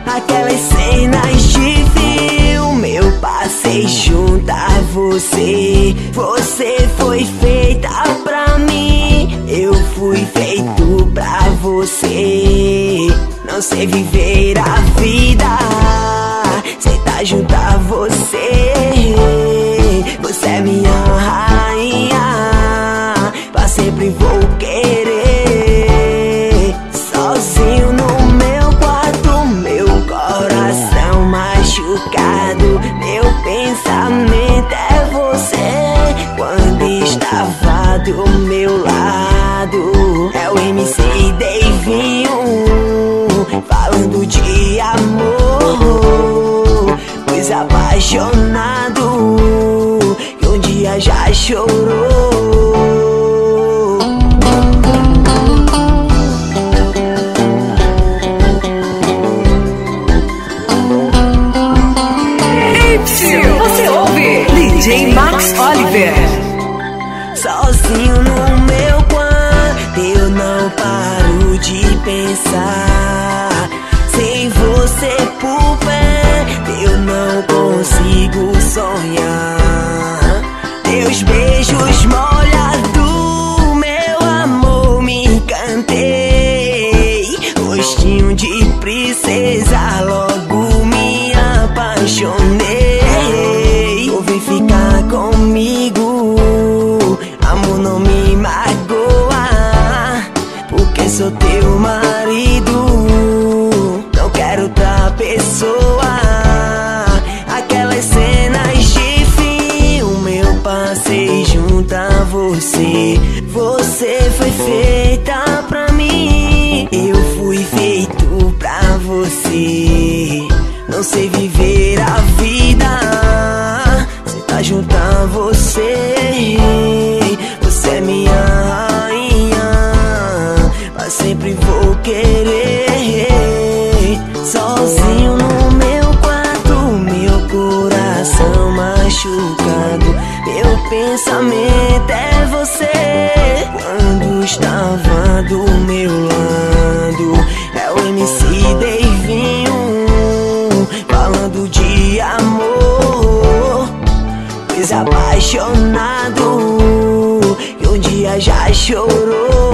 Aquelas cenas de filme eu passei junto a você. Você foi feita pra mim, eu fui feito pra você. Não sei viver a vida sem estar junto a você. Você é minha rainha, pra sempre vou querer. Sozinho no meu quarto, meu coração machucado, meu pensamento é você. Quando estava do meu lado, é o MC Davinho falando de amor. Pois apaixonado que um dia já chorou. pensar. Sem você por perto eu não consigo sonhar. Teus beijos molhados, meu amor, me encantei. Rostinho de princesa, logo me apaixonei. Ou vem ficar comigo, amor, não me magoa, porque sou teu marido, não quero outra pessoa. Aquelas cenas de filme eu passei junto a você. Você foi feita pra mim, eu fui feito pra você. Não sei viver a vida sem tá junto a você. Você é minha rainha, pra sempre vou querer. Sozinho no meu quarto, meu coração machucado, meu pensamento é você. Quando estava do meu lado, é o MC Davinho falando de amor. Desapaixonado, que um dia já chorou.